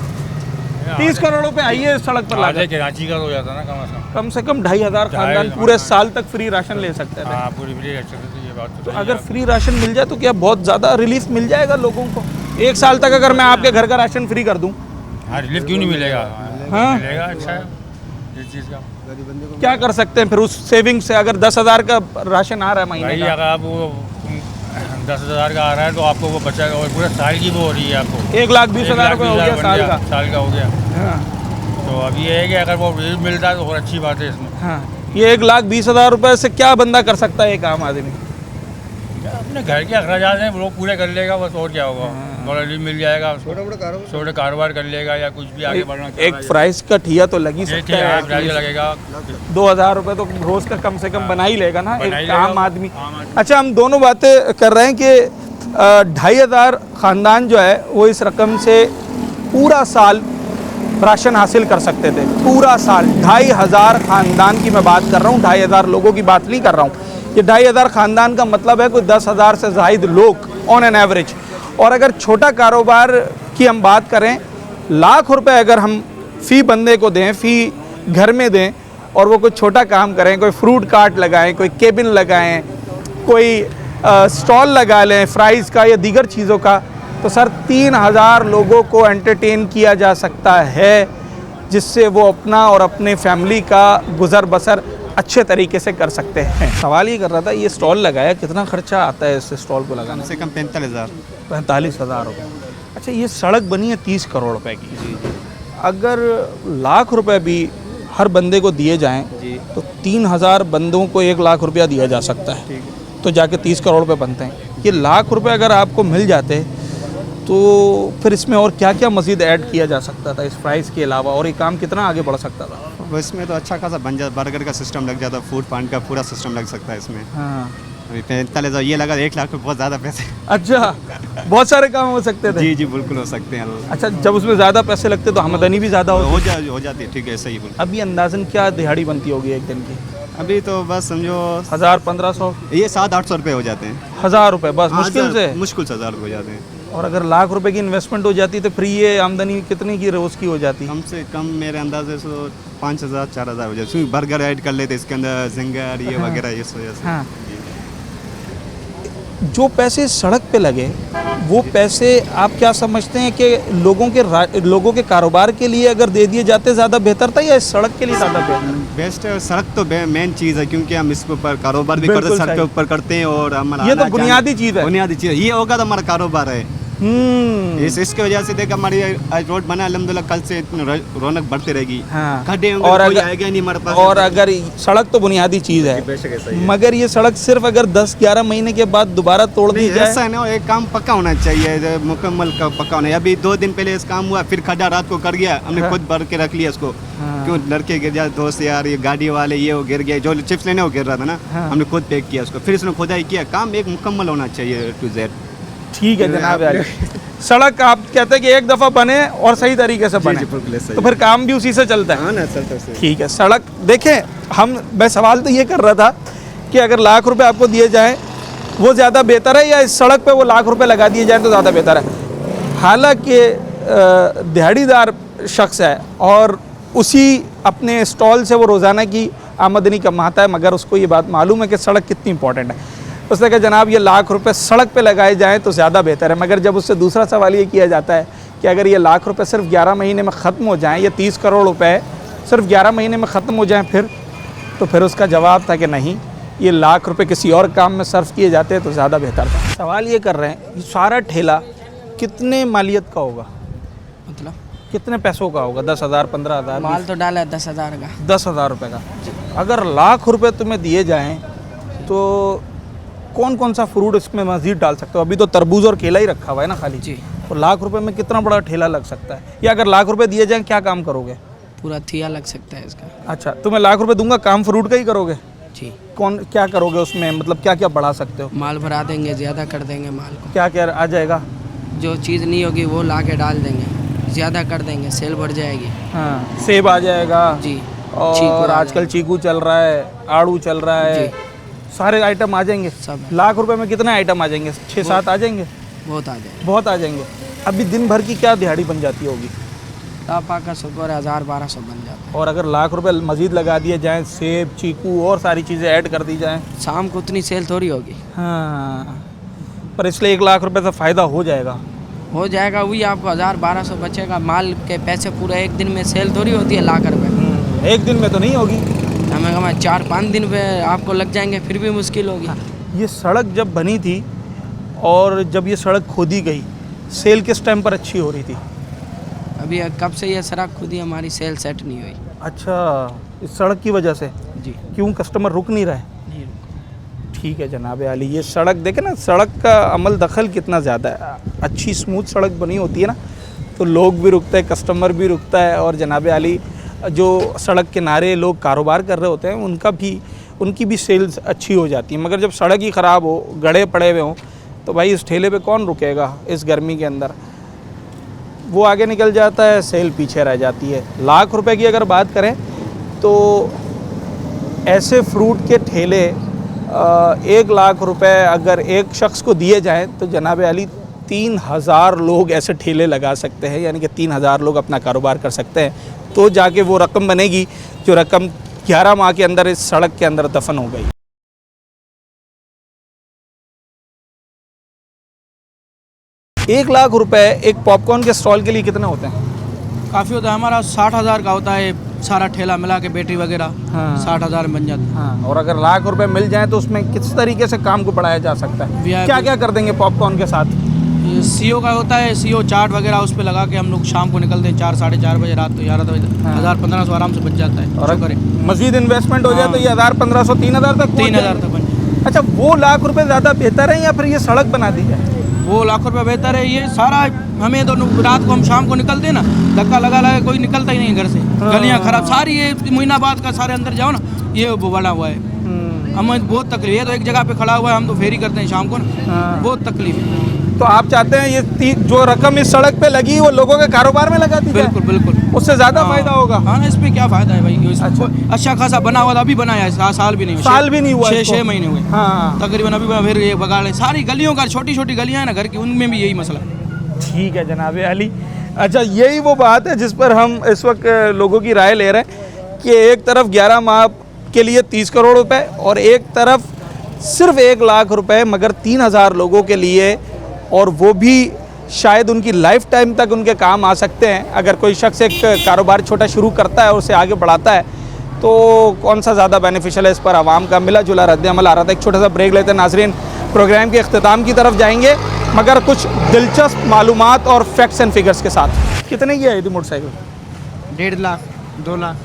30 करोड़ रुपए आई है इस सड़क पर लागत। कराची का हो जाता ना कम से कम 2,500 खानदान पूरे साल तक फ्री राशन ले सकते थे। पूरी फ्री रह सकते थे, ये बात तो अगर फ्री राशन मिल जाए तो क्या बहुत ज़्यादा रिलीफ मिल जाएगा लोगों को? 1 साल तक अगर मैं आपके घर का राशन फ्री कर दूं, हाँ रिलीफ क्यों नहीं मिलेगा? हाँ मिलेगा, अच्छा है इस चीज़ का। क्या कर सकते हैं फिर उस सेविंग से? अगर 10,000 का राशन आ रहा है महीने भाई का, अगर आप वो 10,000 का आ रहा है तो आपको वो बचा और पूरे साल की वो हो रही है आपको 1,20,000 रुपये हो गया साल का हो गया। हाँ तो अब ये है कि अगर वो रिलीफ मिलता है तो और अच्छी बात है इसमें। हाँ, ये 1,20,000 रुपये से क्या बंदा कर सकता है एक आम आदमी? अपने घर के अखराजात हैं वो पूरे कर लेगा बस, और क्या होगा? थोड़ा रिलीफ मिल जाएगा, छोटे कारोबार कर लेगा या कुछ भी आगे बढ़ना। एक फ्राइज का ठिया तो लगी सकता है, प्राइस लगेगा 2,000 रुपये तो रोज का कम से कम बना ही लेगा ना बना ही एक लेगा, आम आदमी। अच्छा, हम दोनों बातें कर रहे हैं कि 2,500 खानदान जो है वो इस रकम से पूरा साल राशन हासिल कर सकते थे। पूरा साल 2,500 खानदान की मैं बात कर रहा हूँ, 2,500 लोगों की बात नहीं कर रहा हूँ। ये 2,500 खानदान का मतलब है कोई 10,000 से ज़ायद लोग ऑन एन एवरेज। और अगर छोटा कारोबार की हम बात करें, लाख रुपए अगर हम फ़ी बंदे को दें, फ़ी घर में दें, और वो कोई छोटा काम करें, कोई फ्रूट कार्ट लगाएं, कोई केबिन लगाएं, कोई स्टॉल लगा लें फ्राइज़ का या दीगर चीज़ों का, तो सर 3,000 लोगों को एंटरटेन किया जा सकता है, जिससे वो अपना और अपने फैमिली का गुज़र बसर अच्छे तरीके से कर सकते हैं। सवाल ये कर रहा था, ये स्टॉल लगाया, कितना खर्चा आता है इस स्टॉल को लगाने से? कम 45,000 रुपये। अच्छा, ये सड़क बनी है 30 करोड़ रुपए की। अगर लाख रुपए भी हर बंदे को दिए जाएं तो 3,000 बंदों को 1 लाख रुपया दिया जा सकता है, तो जाके 30 करोड़ रुपए बनते हैं। ये लाख रुपए अगर आपको मिल जाते तो फिर इसमें और क्या क्या मज़ीद ऐड किया जा सकता था इस प्राइस के अलावा, और ये काम कितना आगे बढ़ सकता था? वो इसमें तो अच्छा खासा बन जाता, बर्गर का सिस्टम लग जाता, फूड पार्ट का पूरा सिस्टम लग सकता है इसमें। हाँ। अभी 45,000 ये लगा, 1 लाख में बहुत ज़्यादा पैसे। अच्छा, बहुत सारे काम हो सकते थे। जी जी बिल्कुल हो सकते हैं। अच्छा, जब उसमें ज़्यादा पैसे लगते तो आमदनी भी ज़्यादा हो जाती है। ठीक है, सही बोल। अभी अंदाजन क्या दिहाड़ी बनती होगी एक दिन की? अभी तो बस समझो 1,000-1,500, ये 700-800 रुपये हो जाते हैं। 1,000 रुपये बस मुश्किल से? मुश्किल से 1,000 रुपये हो जाते हैं। और अगर लाख रुपए की इन्वेस्टमेंट हो जाती तो फिर ये आमदनी कितनी की रोज़ की हो जाती? कम से कम मेरे अंदाजे से 5,000-4,000 हो जाते। बर्गर ऐड कर लेते इसके अंदर, जिंगर ये वगैरह, इस वजह से। हाँ। जो पैसे सड़क पे लगे वो पैसे आप क्या समझते हैं कि लोगों के कारोबार के लिए अगर दे दिए जाते ज़्यादा बेहतर था या इस सड़क के लिए ज़्यादा बेहतर? बेस्ट है, सड़क तो मेन चीज़ है, क्योंकि हम इसके ऊपर कारोबार भी करते हैं, सड़क के ऊपर करते हैं, और हमारा ये तो बुनियादी चीज़ है। बुनियादी चीज़ ये होगा तो हमारा कारोबार है। इसकी वजह से देख हमारी आज रोड बना, अल्हम्दुलिल्लाह कल से रौनक बढ़ती रहेगी। हाँ। खड्डे और कोई आएगा नहीं हमारे पास। और अगर सड़क तो बुनियादी चीज़ है, मगर ये सड़क सिर्फ अगर 10-11 महीने के बाद दोबारा तोड़ दी जाए, ऐसा ना, एक काम पक्का होना चाहिए, मुकम्मल का पक्का होना है। अभी 2 दिन पहले इस काम हुआ, फिर खड्डा रात को कर गया, हमने खुद भर के रख लिया इसको। क्यों लड़के गिर जाए, दोस्त यार ये गाड़ी वाले ये वो गिर गए, जो चिप्स लेने वो गिर रहा था ना, हमने खुद पैक किया उसको, फिर इसने खुदाई किया। काम एक मुकम्मल होना चाहिए टू जेड। ठीक है जनाब यार, सड़क आप कहते हैं कि एक दफ़ा बने और सही तरीके से बने, तो फिर काम भी उसी से चलता है। हाँ ना, चलता है। ठीक है, सड़क देखें, मैं सवाल तो ये कर रहा था कि अगर लाख रुपए आपको दिए जाएं वो ज़्यादा बेहतर है या इस सड़क पे वो लाख रुपए लगा दिए जाएं तो ज़्यादा बेहतर है? हालांकि दिहाड़ीदार शख्स है और उसी अपने स्टॉल से वो रोज़ाना की आमदनी कमाता है, मगर उसको ये बात मालूम है कि सड़क कितनी इंपॉर्टेंट है। उसने कहा जनाब ये लाख रुपए सड़क पे लगाए जाएं तो ज़्यादा बेहतर है। मगर जब उससे दूसरा सवाल ये किया जाता है कि अगर ये लाख रुपए सिर्फ 11 महीने में ख़त्म हो जाएं, या 30 करोड़ रुपए सिर्फ 11 महीने में ख़त्म हो जाएं, फिर उसका जवाब था कि नहीं, ये लाख रुपए किसी और काम में सर्फ किए जाते तो ज़्यादा बेहतर था। सवाल ये कर रहे हैं, ये सारा ठेला कितने मालियत का होगा, मतलब कितने पैसों का होगा? 10,000, 15,000? माल तो डाला है 10,000 का। 10,000 रुपये का। अगर लाख रुपए तुम्हें दिए जाएं तो कौन कौन सा फ्रूट इसमें मज़ीद डाल सकते हो? अभी तो तरबूज और केला ही रखा हुआ है ना खाली जी। तो लाख रुपए में कितना बड़ा ठेला लग सकता है? या अगर लाख रुपए दिए जाएं क्या काम करोगे? पूरा थिया लग सकता है इसका। अच्छा, तुम्हें लाख रुपए दूंगा, काम फ्रूट का ही करोगे? जी। कौन क्या करोगे उसमें, मतलब क्या क्या बढ़ा सकते हो? माल भरा देंगे, ज़्यादा कर देंगे माल को। क्या क्या आ जाएगा? जो चीज़ नहीं होगी वो ला के डाल देंगे, ज़्यादा कर देंगे, सेल बढ़ जाएगी। हाँ, सेब आ जाएगा जी। और आजकल चीकू चल रहा है, आड़ू चल रहा है, सारे आइटम आ जाएंगे। सब लाख रुपए में कितने आइटम आ जाएंगे? 6-7 आ जाएंगे? बहुत आ जाएंगे। बहुत आ जाएंगे। अभी दिन भर की क्या दिहाड़ी बन जाती होगी? तापा का शुक्र 1000-1200 बन जाता और अगर लाख रुपए मजीद लगा दिए जाएं, सेब, चीकू और सारी चीज़ें ऐड कर दी जाएं? है। शाम को उतनी सेल थोड़ी होगी। हाँ, पर इसलिए 1 लाख रुपए से फ़ायदा हो जाएगा। हो जाएगा, वही आपको 1000-1200 बचेगा। माल के पैसे पूरे एक दिन में सेल थोड़ी होती है लाख रुपए। एक दिन में तो नहीं होगी। हमें कहा 4-5 दिन पे आपको लग जाएंगे, फिर भी मुश्किल होगी। ये सड़क जब बनी थी और जब ये सड़क खोदी गई, सेल किस टाइम पर अच्छी हो रही थी? अभी कब से ये सड़क खुदी हमारी सेल सेट नहीं हुई। अच्छा, इस सड़क की वजह से? जी। क्यों, कस्टमर रुक नहीं रहे? नहीं। ठीक है जनाब आली, ये सड़क देखे ना, सड़क का अमल दखल कितना ज़्यादा है। अच्छी स्मूथ सड़क बनी होती है ना तो लोग भी रुकते हैं, कस्टमर भी रुकता है। और जनाब आली जो सड़क किनारे लोग कारोबार कर रहे होते हैं उनकी भी सेल्स अच्छी हो जाती है। मगर जब सड़क ही ख़राब हो, गड्ढे पड़े हुए हों, तो भाई इस ठेले पे कौन रुकेगा इस गर्मी के अंदर? वो आगे निकल जाता है, सेल पीछे रह जाती है। लाख रुपए की अगर बात करें तो ऐसे फ्रूट के ठेले 1 लाख रुपए अगर एक शख्स को दिए जाएं तो जनाब अली 3000 लोग ऐसे ठेले लगा सकते हैं, यानी कि 3000 लोग अपना कारोबार कर सकते हैं। तो जाके वो रकम बनेगी जो रकम 11 माह के अंदर इस सड़क के अंदर दफन हो गई। 1 लाख रुपए एक पॉपकॉर्न के स्टॉल के लिए कितने होते हैं? काफ़ी होता है। हमारा 60,000 का होता है, सारा ठेला मिला के बैटरी वगैरह। हाँ। 60,000 बन जाता है। हाँ, और अगर लाख रुपए मिल जाए तो उसमें किस तरीके से काम को बढ़ाया जा सकता है? VIP क्या क्या कर देंगे पॉपकॉर्न के साथ? ये सीओ का होता है, सीओ चार्ट वगैरह उस पर लगा के हम लोग शाम को निकलते हैं 4-4:30 बजे, रात को 11 बजे। 1000-1500 आराम से बच जाता है। और अगर मजीद इन्वेस्टमेंट हो जाए तो ये 1000-1500-3000 तक 3000 तक बन जाए। अच्छा, वो लाख रुपए ज़्यादा बेहतर है या फिर ये सड़क बना दी जाए? वो लाख रुपये बेहतर है। ये सारा हमें तो रात को हम शाम को निकलते हैं ना, धक्का लगा लगा कोई निकलता ही नहीं घर से। गलियाँ खराब सारी, ये मोइनाबाद का सारे अंदर जाओ ना, ये बना हुआ है। हमें बहुत तकलीफ है। तो एक जगह पे खड़ा हुआ है, हम तो फेरी करते हैं शाम को ना, बहुत तकलीफ है। तो आप चाहते हैं ये जो रकम इस सड़क पे लगी वो लोगों के कारोबार में लगा दी जाए? बिल्कुल बिल्कुल, उससे ज़्यादा फायदा होगा। हाँ, इस पे क्या फ़ायदा है भाई? अच्छा खासा बना हुआ था, अभी बनाया है, साल भी नहीं हुआ। साल भी नहीं हुआ, 6 महीने हुए। हाँ, तकरीबन अभी बना, फिर ये बगाड़ है। सारी गलियों का, छोटी छोटी गलियाँ हैं ना घर की, उनमें भी यही मसला है। ठीक है जनाब अली। अच्छा, यही वो बात है जिस पर हम इस वक्त लोगों की राय ले रहे हैं कि एक तरफ 11 माह के लिए 30 करोड़ रुपए और एक तरफ सिर्फ 1 लाख रुपए, मगर 3000 लोगों के लिए, और वो भी शायद उनकी लाइफ टाइम तक उनके काम आ सकते हैं। अगर कोई शख्स एक कारोबार छोटा शुरू करता है और उसे आगे बढ़ाता है तो कौन सा ज़्यादा बेनिफिशियल है, इस पर आवाम का मिला जुला रद्द अमल आ रहा था। एक छोटा सा ब्रेक लेते हैं नाजरीन, प्रोग्राम के अख्ताम की तरफ जाएंगे मगर कुछ दिलचस्प मालूमात और फैक्ट्स एंड फिगर्स के साथ। कितने की आई थी मोटरसाइकिल? 1.5 लाख 2 लाख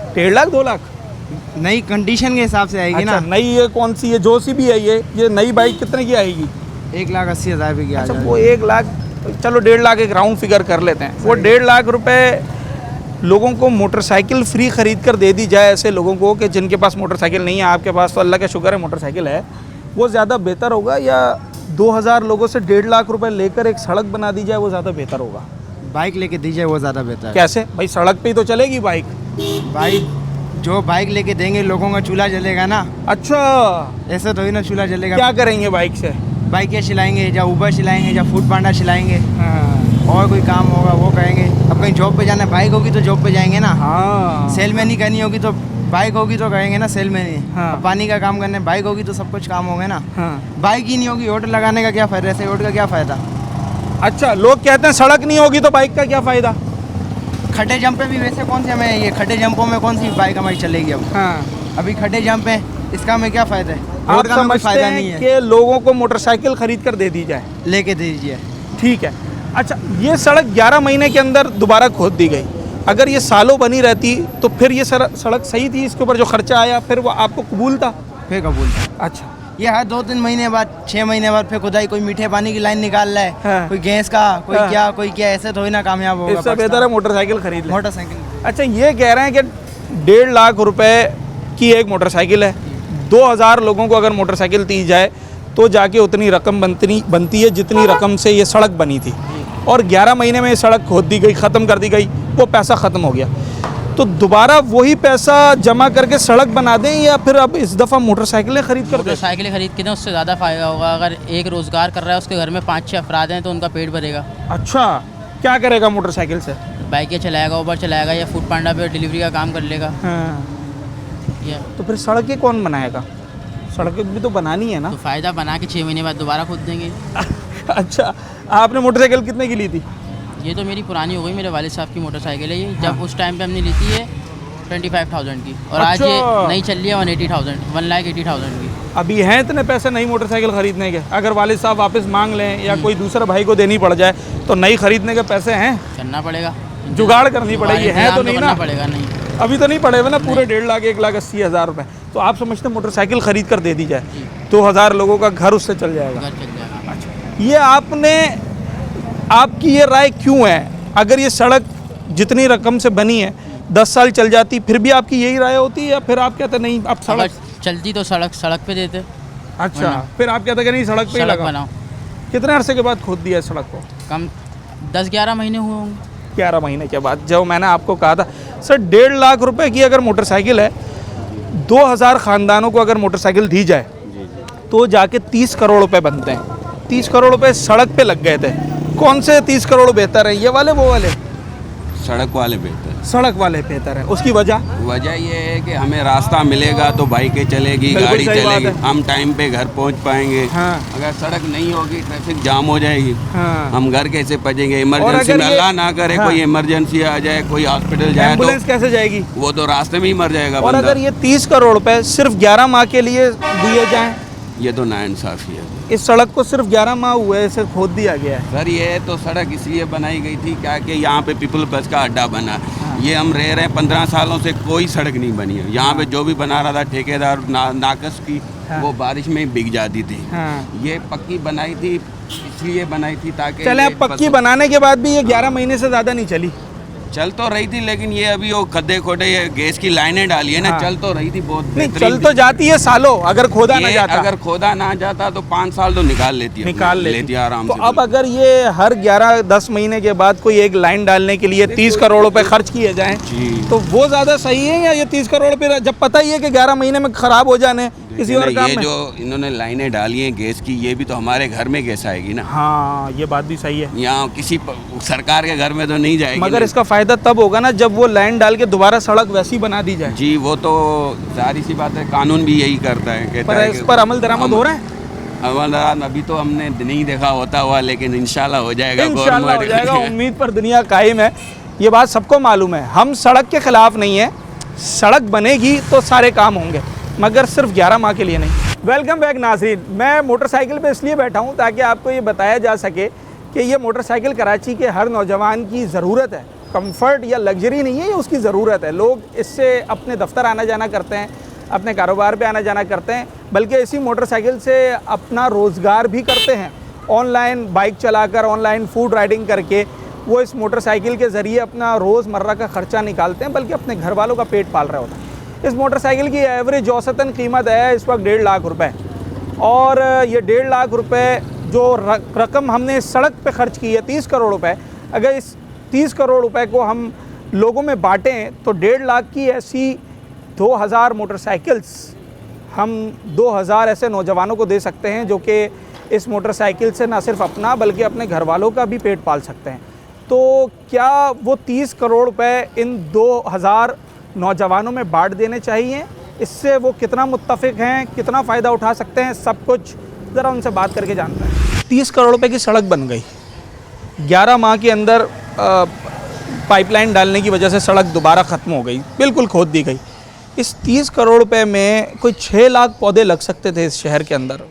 1.5 लाख 2 लाख नई कंडीशन के हिसाब से आएगी। अच्छा, ना नई ये कौन सी है? जो सी भी है ये नई बाइक कितने की आएगी? 1,80,000 रुपये की आ अच्छा, जाएगी। वो 1 लाख, चलो 1.5 लाख एक राउंड फिगर कर लेते हैं। वो 1.5 लाख रुपए लोगों को मोटरसाइकिल फ्री ख़रीद कर दे दी जाए, ऐसे लोगों को कि जिनके पास मोटरसाइकिल नहीं है। आपके पास तो अल्लाह का शुक्र है मोटरसाइकिल है, वो ज़्यादा बेहतर होगा, या 2000 लोगों से 1.5 लाख रुपए लेकर एक सड़क बना दी जाए वो ज़्यादा बेहतर होगा? बाइक लेके दी जाए वो ज़्यादा बेहतर है। कैसे भाई? सड़क पे ही तो चलेगी बाइक। जो बाइक लेके देंगे लोगों का चूल्हा जलेगा ना। अच्छा, ऐसा तो ही ना चूल्हा जलेगा। क्या करेंगे बाइक से? बाइकें चिलाएंगे, या ऊबर चिलाएंगे, या फूड पांडा चिलाएंगे। और कोई काम होगा वो करेंगे। अब कहीं जॉब पे जाना है, बाइक होगी तो जॉब पे जाएंगे ना। हाँ, सेल में नहीं करनी होगी तो बाइक होगी तो करेंगे ना, सेल में नहीं। हाँ। अब पानी का काम करना है, बाइक होगी तो सब कुछ काम होंगे ना। हाँ। बाइक ही नहीं होगी, होटल लगाने का क्या फ़ायदा? ऐसे होटल का क्या फ़ायदा? अच्छा, लोग कहते हैं सड़क नहीं होगी तो बाइक का क्या फ़ायदा? खड्डे जंप पे भी वैसे कौन सी हमें, ये खड्डे जंपों में कौन सी बाइक हमारी चलेगी अब? हाँ, अभी खड्डे जंप है, इसका हमें क्या फ़ायदा है? आप रोड का हमें कोई समझते फ़ायदा हैं नहीं है। कि लोगों को मोटरसाइकिल खरीद कर दे दी जाए? लेके दे दीजिए। ठीक है, अच्छा, ये सड़क 11 महीने के अंदर दोबारा खोद दी गई। अगर ये सालों बनी रहती तो फिर ये सड़क सही थी, इसके ऊपर जो खर्चा आया फिर वो आपको कबूल था? फिर कबूल था। अच्छा, ये हर 2-3 महीने बाद 6 महीने बाद फिर खुदाई, कोई मीठे पानी की लाइन निकाल रहा है, हाँ। कोई गैस का, कोई हाँ। क्या कोई क्या, ऐसे थोड़ी ना कामयाब होगा। इससे बेहतर है मोटरसाइकिल खरीद ले। मोटरसाइकिल। अच्छा, ये कह रहे हैं कि 1.5 लाख रुपए की एक मोटरसाइकिल है, 2000 लोगों को अगर मोटरसाइकिल दी जाए तो जाके उतनी रकम बनती है जितनी रकम से ये सड़क बनी थी, और 11 महीने में ये सड़क खोद दी गई, ख़त्म कर दी गई, वो पैसा ख़त्म हो गया। तो दोबारा वही पैसा जमा करके सड़क बना दें या फिर अब इस दफ़ा मोटरसाइकिलें खरीद कर दें? मोटरसाइकिलें खरीद के दें, उससे ज़्यादा फ़ायदा होगा। अगर एक रोज़गार कर रहा है, उसके घर में 5-6 अफराद हैं तो उनका पेट भरेगा। अच्छा, क्या करेगा मोटरसाइकिल से? बाइकें चलाएगा, उबर चलाएगा या फूड पांडा पे डिलीवरी का काम कर लेगा। हाँ। या तो फिर सड़कें कौन बनाएगा? सड़कें भी तो बनानी है ना। तो फ़ायदा बना के 6 महीने बाद दोबारा खोद देंगे। अच्छा, आपने मोटरसाइकिल कितने की ली थी? ये तो मेरी पुरानी हो गई, मेरे वालिद साहब की मोटरसाइकिल है ये। जब उस टाइम पे हमने ली थी ये 25,000 की, और आज ये नई चल रही है 1,80,000 की। अभी हैं इतने पैसे नई मोटरसाइकिल खरीदने के? अगर वालिद साहब वापस मांग लें या कोई दूसरा भाई को देनी पड़ जाए तो नई खरीदने के पैसे हैं? करना पड़ेगा, जुगाड़ करनी पड़ेगी। है तो नहीं ना? पड़ेगा नहीं, अभी तो नहीं पड़े हुए ना पूरे 1.5 लाख 1,80,000 रुपये। तो आप समझते हैं मोटरसाइकिल खरीद कर दे दी जाए 2000 लोगों का घर उससे चल जाएगा? घर चल जाएगा। अच्छा, ये आपकी ये राय क्यों है? अगर ये सड़क जितनी रकम से बनी है 10 साल चल जाती, फिर भी आपकी यही राय होती है या फिर आप कहते नहीं आप सड़क चलती तो सड़क पे देते? अच्छा, फिर आप कहते कि नहीं सड़क पे सड़क बनाओ। कितने अरसे के बाद खोद दिया है सड़क को? कम 10-11 महीने हुए होंगे। 11 महीने के बाद, जब मैंने आपको कहा था सर 1.5 लाख रुपए की अगर मोटरसाइकिल है, 2000 ख़ानदानों को अगर मोटरसाइकिल दी जाए तो जाके 30 करोड़ रुपए बनते हैं। 30 करोड़ रुपए सड़क पे लग गए थे। कौन से 30 करोड़ बेहतर है, ये वाले वो वाले? सड़क वाले बेहतर। सड़क वाले बेहतर है। उसकी वजह ये है कि हमें रास्ता मिलेगा तो बाइकें चलेगी, गाड़ी चलेगी, हम टाइम पे घर पहुंच पाएंगे। हाँ। अगर सड़क नहीं होगी ट्रैफिक जाम हो जाएगी। हाँ। हम घर कैसे पहुंचेंगे? इमरजेंसी में अल्लाह ना करे कोई इमरजेंसी आ जाए, कोई हॉस्पिटल जाए, एम्बुलेंस कैसे जाएगी? वो तो रास्ते में ही मर जाएगा। और अगर ये 30 करोड़ रुपए सिर्फ 11 माह के लिए दिए जाएं, ये तो नाइंसाफी है। इस सड़क को सिर्फ 11 माह हुए इसे खोद दिया गया है। सर ये तो सड़क इसलिए बनाई गई थी क्या कि यहाँ पे पीपल बस का अड्डा बना। ये हम रह रहे हैं 15 सालों से, कोई सड़क नहीं बनी है यहाँ पे। जो भी बना रहा था ठेकेदार नाकस की, वो बारिश में ही बिक जाती थी। ये पक्की बनाई थी, इसलिए बनाई थी ताकि चले पक्की बनाने के बाद भी ये 11 महीने से ज़्यादा नहीं चली। चल तो रही थी, लेकिन ये अभी वो खड्डे खोटे ये गैस की लाइनें डाली है ना। चल तो रही थी बहुत नहीं, चल तो जाती है सालों, अगर खोदा ना जाता। अगर खोदा ना जाता तो 5 साल तो निकाल लेती आराम तो से। अब अगर ये हर 11-10 महीने के बाद कोई एक लाइन डालने के लिए 30 करोड़ रुपए खर्च किए जाएं तो वो ज़्यादा सही है या ये 30 करोड़ रुपये जब पता ही है कि 11 महीने में ख़राब हो जाने किसी और काम में? ये जो इन्होंने लाइनें डाली हैं गैस की, ये भी तो हमारे घर में गैस आएगी ना। हाँ, ये बात भी सही है। यहाँ किसी सरकार के घर में तो नहीं जाएगी। मगर इसका फ़ायदा तब होगा ना जब वो लाइन डाल के दोबारा सड़क वैसी बना दी जाए। जी, वो तो जाहिर सी बात है, कानून भी यही करता है, कहता है इस पर अमल दरामद हो रहा है। अमल अभी तो हमने नहीं देखा होता हुआ, लेकिन इंशाल्लाह हो जाएगा। इंशाल्लाह हो जाएगा, उम्मीद पर दुनिया कायम है, ये बात सबको मालूम है। हम सड़क के खिलाफ नहीं है, सड़क बनेगी तो सारे काम होंगे, मगर सिर्फ 11 माह के लिए नहीं। वेलकम बैक नाज़रीन, मैं मोटरसाइकिल पे इसलिए बैठा हूँ ताकि आपको ये बताया जा सके कि ये मोटरसाइकिल कराची के हर नौजवान की ज़रूरत है। कंफर्ट या लग्जरी नहीं है, ये उसकी ज़रूरत है। लोग इससे अपने दफ्तर आना जाना करते हैं, अपने कारोबार पे आना जाना करते हैं, बल्कि इसी मोटरसाइकिल से अपना रोज़गार भी करते हैं। ऑनलाइन बाइक चलाकर, ऑनलाइन फूड राइडिंग करके वो इस मोटरसाइकिल के ज़रिए अपना रोज़मर्रा का ख़र्चा निकालते हैं, बल्कि अपने घर वालों का पेट पाल रहे होते हैं। इस मोटरसाइकिल की एवरेज औसतन कीमत है इस वक्त 1.5 लाख रुपए, और ये 1.5 लाख रुपए जो रकम हमने इस सड़क पे खर्च की है 30 करोड़ रुपए, अगर इस 30 करोड़ रुपए को हम लोगों में बांटें तो 1.5 लाख की ऐसी 2000 मोटरसाइकिल्स हम 2000 ऐसे नौजवानों को दे सकते हैं जो कि इस मोटरसाइकिल से ना सिर्फ अपना बल्कि अपने घर वालों का भी पेट पाल सकते हैं। तो क्या वो 30 करोड़ रुपए इन 2000 नौजवानों में बांट देने चाहिए? इससे वो कितना मुत्तफ़िक हैं, कितना फ़ायदा उठा सकते हैं, सब कुछ ज़रा उनसे बात करके जानते हैं। 30 करोड़ रुपए की सड़क बन गई, 11 माह के अंदर पाइपलाइन डालने की वजह से सड़क दोबारा ख़त्म हो गई, बिल्कुल खोद दी गई। इस 30 करोड़ रुपए में कोई 6 लाख पौधे लग सकते थे इस शहर के अंदर।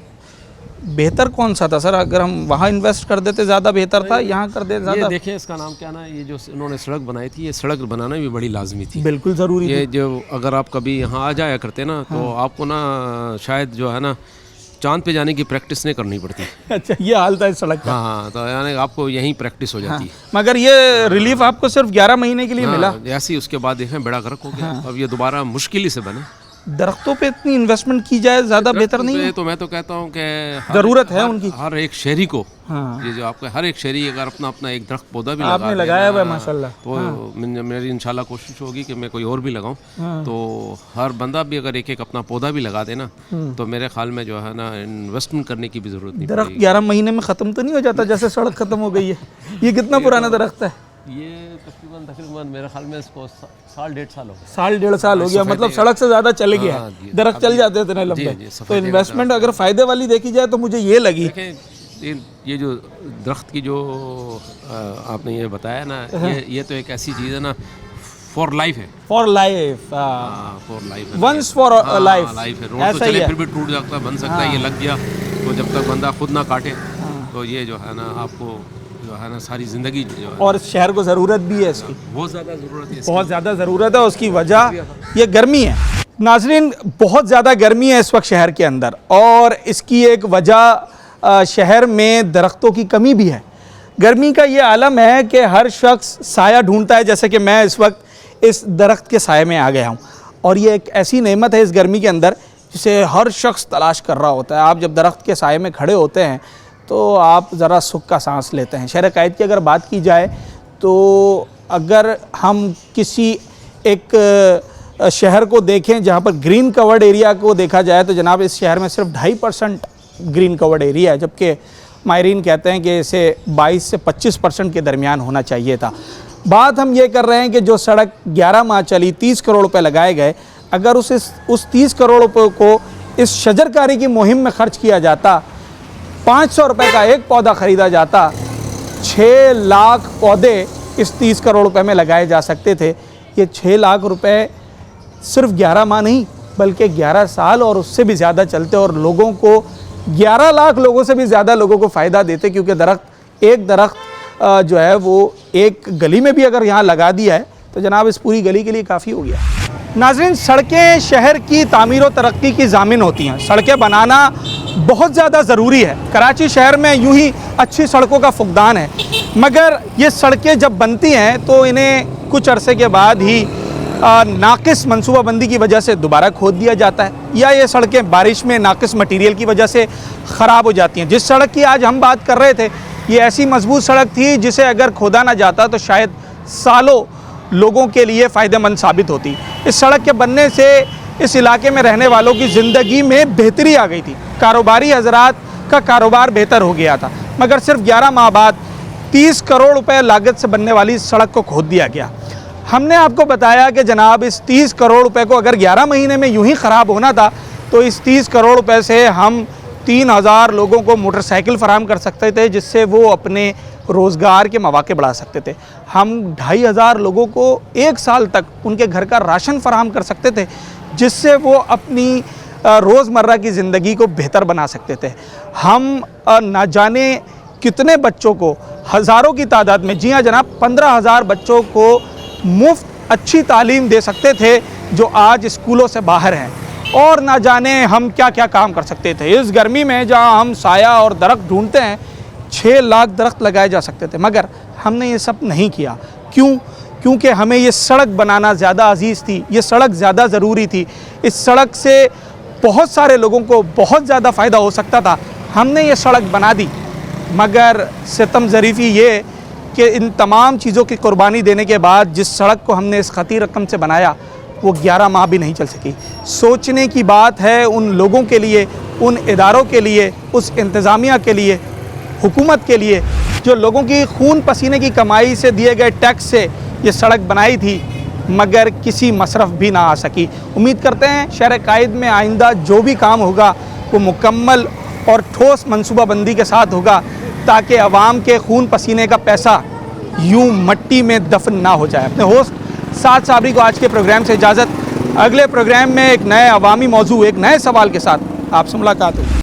बेहतर कौन सा था सर? अगर हम वहाँ इन्वेस्ट कर देते ज़्यादा बेहतर था, यहाँ कर देते ज़्यादा? ये देखिए इसका नाम क्या ना, ये जो उन्होंने सड़क बनाई थी, ये सड़क बनाना भी बड़ी लाजमी थी, बिल्कुल ज़रूरी ये जो अगर आप कभी यहाँ आ जाया करते ना तो आपको ना शायद जो है ना चांद पे जाने की प्रैक्टिस नहीं करनी पड़ती। अच्छा, ये हाल था इस सड़क का। हाँ, तो यानी आपको यहीं प्रैक्टिस हो जाती है। मगर ये रिलीफ आपको सिर्फ 11 महीने के लिए मिला? ऐसे ही उसके बाद देखें बेड़ा गर्क हो गया। अब ये दोबारा मुश्किल ही से बने। दरख्तों पे इतनी इन्वेस्टमेंट की जाए ज़्यादा बेहतर नहीं है? तो मैं तो कहता हूँ कि ज़रूरत है उनकी। हर एक शहरी को, हाँ। ये जो आपका हर एक शहरी अगर अपना अपना एक दरख्त पौधा भी आपने लगाया हुआ है माशाल्लाह, तो मेरी इंशाल्लाह कोशिश होगी कि मैं कोई और भी लगाऊं। तो हर बंदा भी अगर एक एक अपना पौधा भी लगा देना तो मेरे ख्याल में जो है ना इन्वेस्टमेंट करने की भी ज़रूरत नहीं। दरख्त 11 महीने में ख़त्म तो नहीं हो जाता जैसे सड़क ख़त्म हो गई है? ये कितना पुराना दरख्त है? ये तकरीबन मेरे ख्याल में इसको साल डेढ़ साल हो गया। साल डेढ़ साल हो गया, मतलब सड़क से ज़्यादा चल गया। दरख्त चल जाते थे ना लंबे। तो इन्वेस्टमेंट अगर फ़ायदे वाली देखी जाए तो मुझे ये लगी। ये जो दरख्त की जो आपने ये बताया ना, ये तो एक ऐसी चीज़ है ना, फॉर लाइफ है। For life, for life, once for life है। रोड तो चले फिर भी टूट जाता है, बन सकता है, ये लग गया तो जब तक बंदा खुद ना काटे तो ये जो है ना आपको जो है ना सारी ज़िंदगी जो है। और शहर को ज़रूरत भी है इसकी, बहुत ज़्यादा ज़रूरत है, बहुत ज़्यादा ज़रूरत है। उसकी वजह ये गर्मी है। नाज़रीन, बहुत ज़्यादा गर्मी है इस वक्त शहर के अंदर, और इसकी एक वजह शहर में दरख्तों की कमी भी है। गर्मी का ये आलम है कि हर शख्स साया ढूंढता है, जैसे कि मैं इस वक्त इस दरख्त के साये में आ गया हूँ, और ये एक ऐसी नेमत है इस गर्मी के अंदर जिसे हर शख्स तलाश कर रहा होता है। आप जब दरख्त के साये में खड़े होते हैं तो आप ज़रा सुख का सांस लेते हैं। शहर कायद की अगर बात की जाए तो अगर हम किसी एक शहर को देखें जहाँ पर ग्रीन कवर्ड एरिया को देखा जाए तो जनाब इस शहर में सिर्फ 2.5% ग्रीन कवर्ड एरिया है, जबकि माहिरीन कहते हैं कि इसे 22 से 25% के दरमियान होना चाहिए था। बात हम ये कर रहे हैं कि जो सड़क 11 माह चली, 30 करोड़ रुपए लगाए गए, अगर उस 30 करोड़ रुपए को इस शजरकारी की मुहिम में खर्च किया जाता, 500 रुपये का एक पौधा ख़रीदा जाता, 6 लाख पौधे इस 30 करोड़ रुपए में लगाए जा सकते थे। ये 6 लाख रुपए सिर्फ 11 माह नहीं बल्कि 11 साल और उससे भी ज़्यादा चलते, और लोगों को 11 लाख लोगों से भी ज़्यादा लोगों को फ़ायदा देते, क्योंकि एक दरख्त जो है वो एक गली में भी अगर यहाँ लगा दिया है तो जनाब इस पूरी गली के लिए काफ़ी हो गया। नाज़रीन, सड़कें शहर की तामीर और तरक्की की ज़ामिन होती हैं। सड़कें बनाना बहुत ज़्यादा ज़रूरी है। कराची शहर में यूं ही अच्छी सड़कों का फुकदान है, मगर ये सड़कें जब बनती हैं तो इन्हें कुछ अरसे के बाद ही नाकिस मनसूबाबंदी की वजह से दोबारा खोद दिया जाता है, या ये सड़कें बारिश में नाकिस मटीरियल की वजह से ख़राब हो जाती हैं। जिस सड़क की आज हम बात कर रहे थे, ये ऐसी मजबूत सड़क थी जिसे अगर खोदा ना जाता तो शायद सालों लोगों के लिए फ़ायदेमंद साबित होती। इस सड़क के बनने से इस इलाके में रहने वालों की ज़िंदगी में बेहतरी आ गई थी, कारोबारी हजरात का कारोबार बेहतर हो गया था। मगर सिर्फ 11 माह बाद 30 करोड़ रुपए लागत से बनने वाली इस सड़क को खोद दिया गया। हमने आपको बताया कि जनाब इस 30 करोड़ रुपए को अगर 11 महीने में यूं ही ख़राब होना था तो इस 30 करोड़ रुपए से हम 3000 लोगों को मोटरसाइकिल फराहम कर सकते थे, जिससे वो अपने रोज़गार के मौके बढ़ा सकते थे। हम 2500 लोगों को 1 साल तक उनके घर का राशन फराहम कर सकते थे, जिससे वो अपनी रोज़मर्रा की ज़िंदगी को बेहतर बना सकते थे। हम ना जाने कितने बच्चों को, हज़ारों की तादाद में, जी हाँ जनाब, 15,000 बच्चों को मुफ्त अच्छी तालीम दे सकते थे जो आज स्कूलों से बाहर हैं, और ना जाने हम क्या क्या काम कर सकते थे। इस गर्मी में जहाँ हम साया और दरख्त ढूंढते हैं, 6 लाख दरख्त लगाए जा सकते थे, मगर हमने ये सब नहीं किया। क्यों? क्योंकि हमें ये सड़क बनाना ज़्यादा अजीज़ थी, ये सड़क ज़्यादा ज़रूरी थी। इस सड़क से बहुत सारे लोगों को बहुत ज़्यादा फ़ायदा हो सकता था। हमने ये सड़क बना दी, मगर सितम ज़रीफ़ी ये कि इन तमाम चीज़ों की कुर्बानी देने के बाद जिस सड़क को हमने इस खती रकम से बनाया वो 11 माह भी नहीं चल सकी। सोचने की बात है उन लोगों के लिए, उन इदारों के लिए, उस इंतज़ामिया के लिए, हुकूमत के लिए, जो लोगों की खून पसीने की कमाई से दिए गए टैक्स से ये सड़क बनाई थी, मगर किसी मसरफ़ भी ना आ सकी। उम्मीद करते हैं शहर कायद में आइंदा जो भी काम होगा वो मुकम्मल और ठोस मनसूबाबंदी के साथ होगा, ताकि अवाम के खून पसीने का पैसा यूं मट्टी में दफन ना हो जाए। अपने होस्ट साद साबरी को आज के प्रोग्राम से इजाज़त। अगले प्रोग्राम में एक नए अवामी मौजू, एक नए सवाल के साथ आपसे मुलाकात होगी।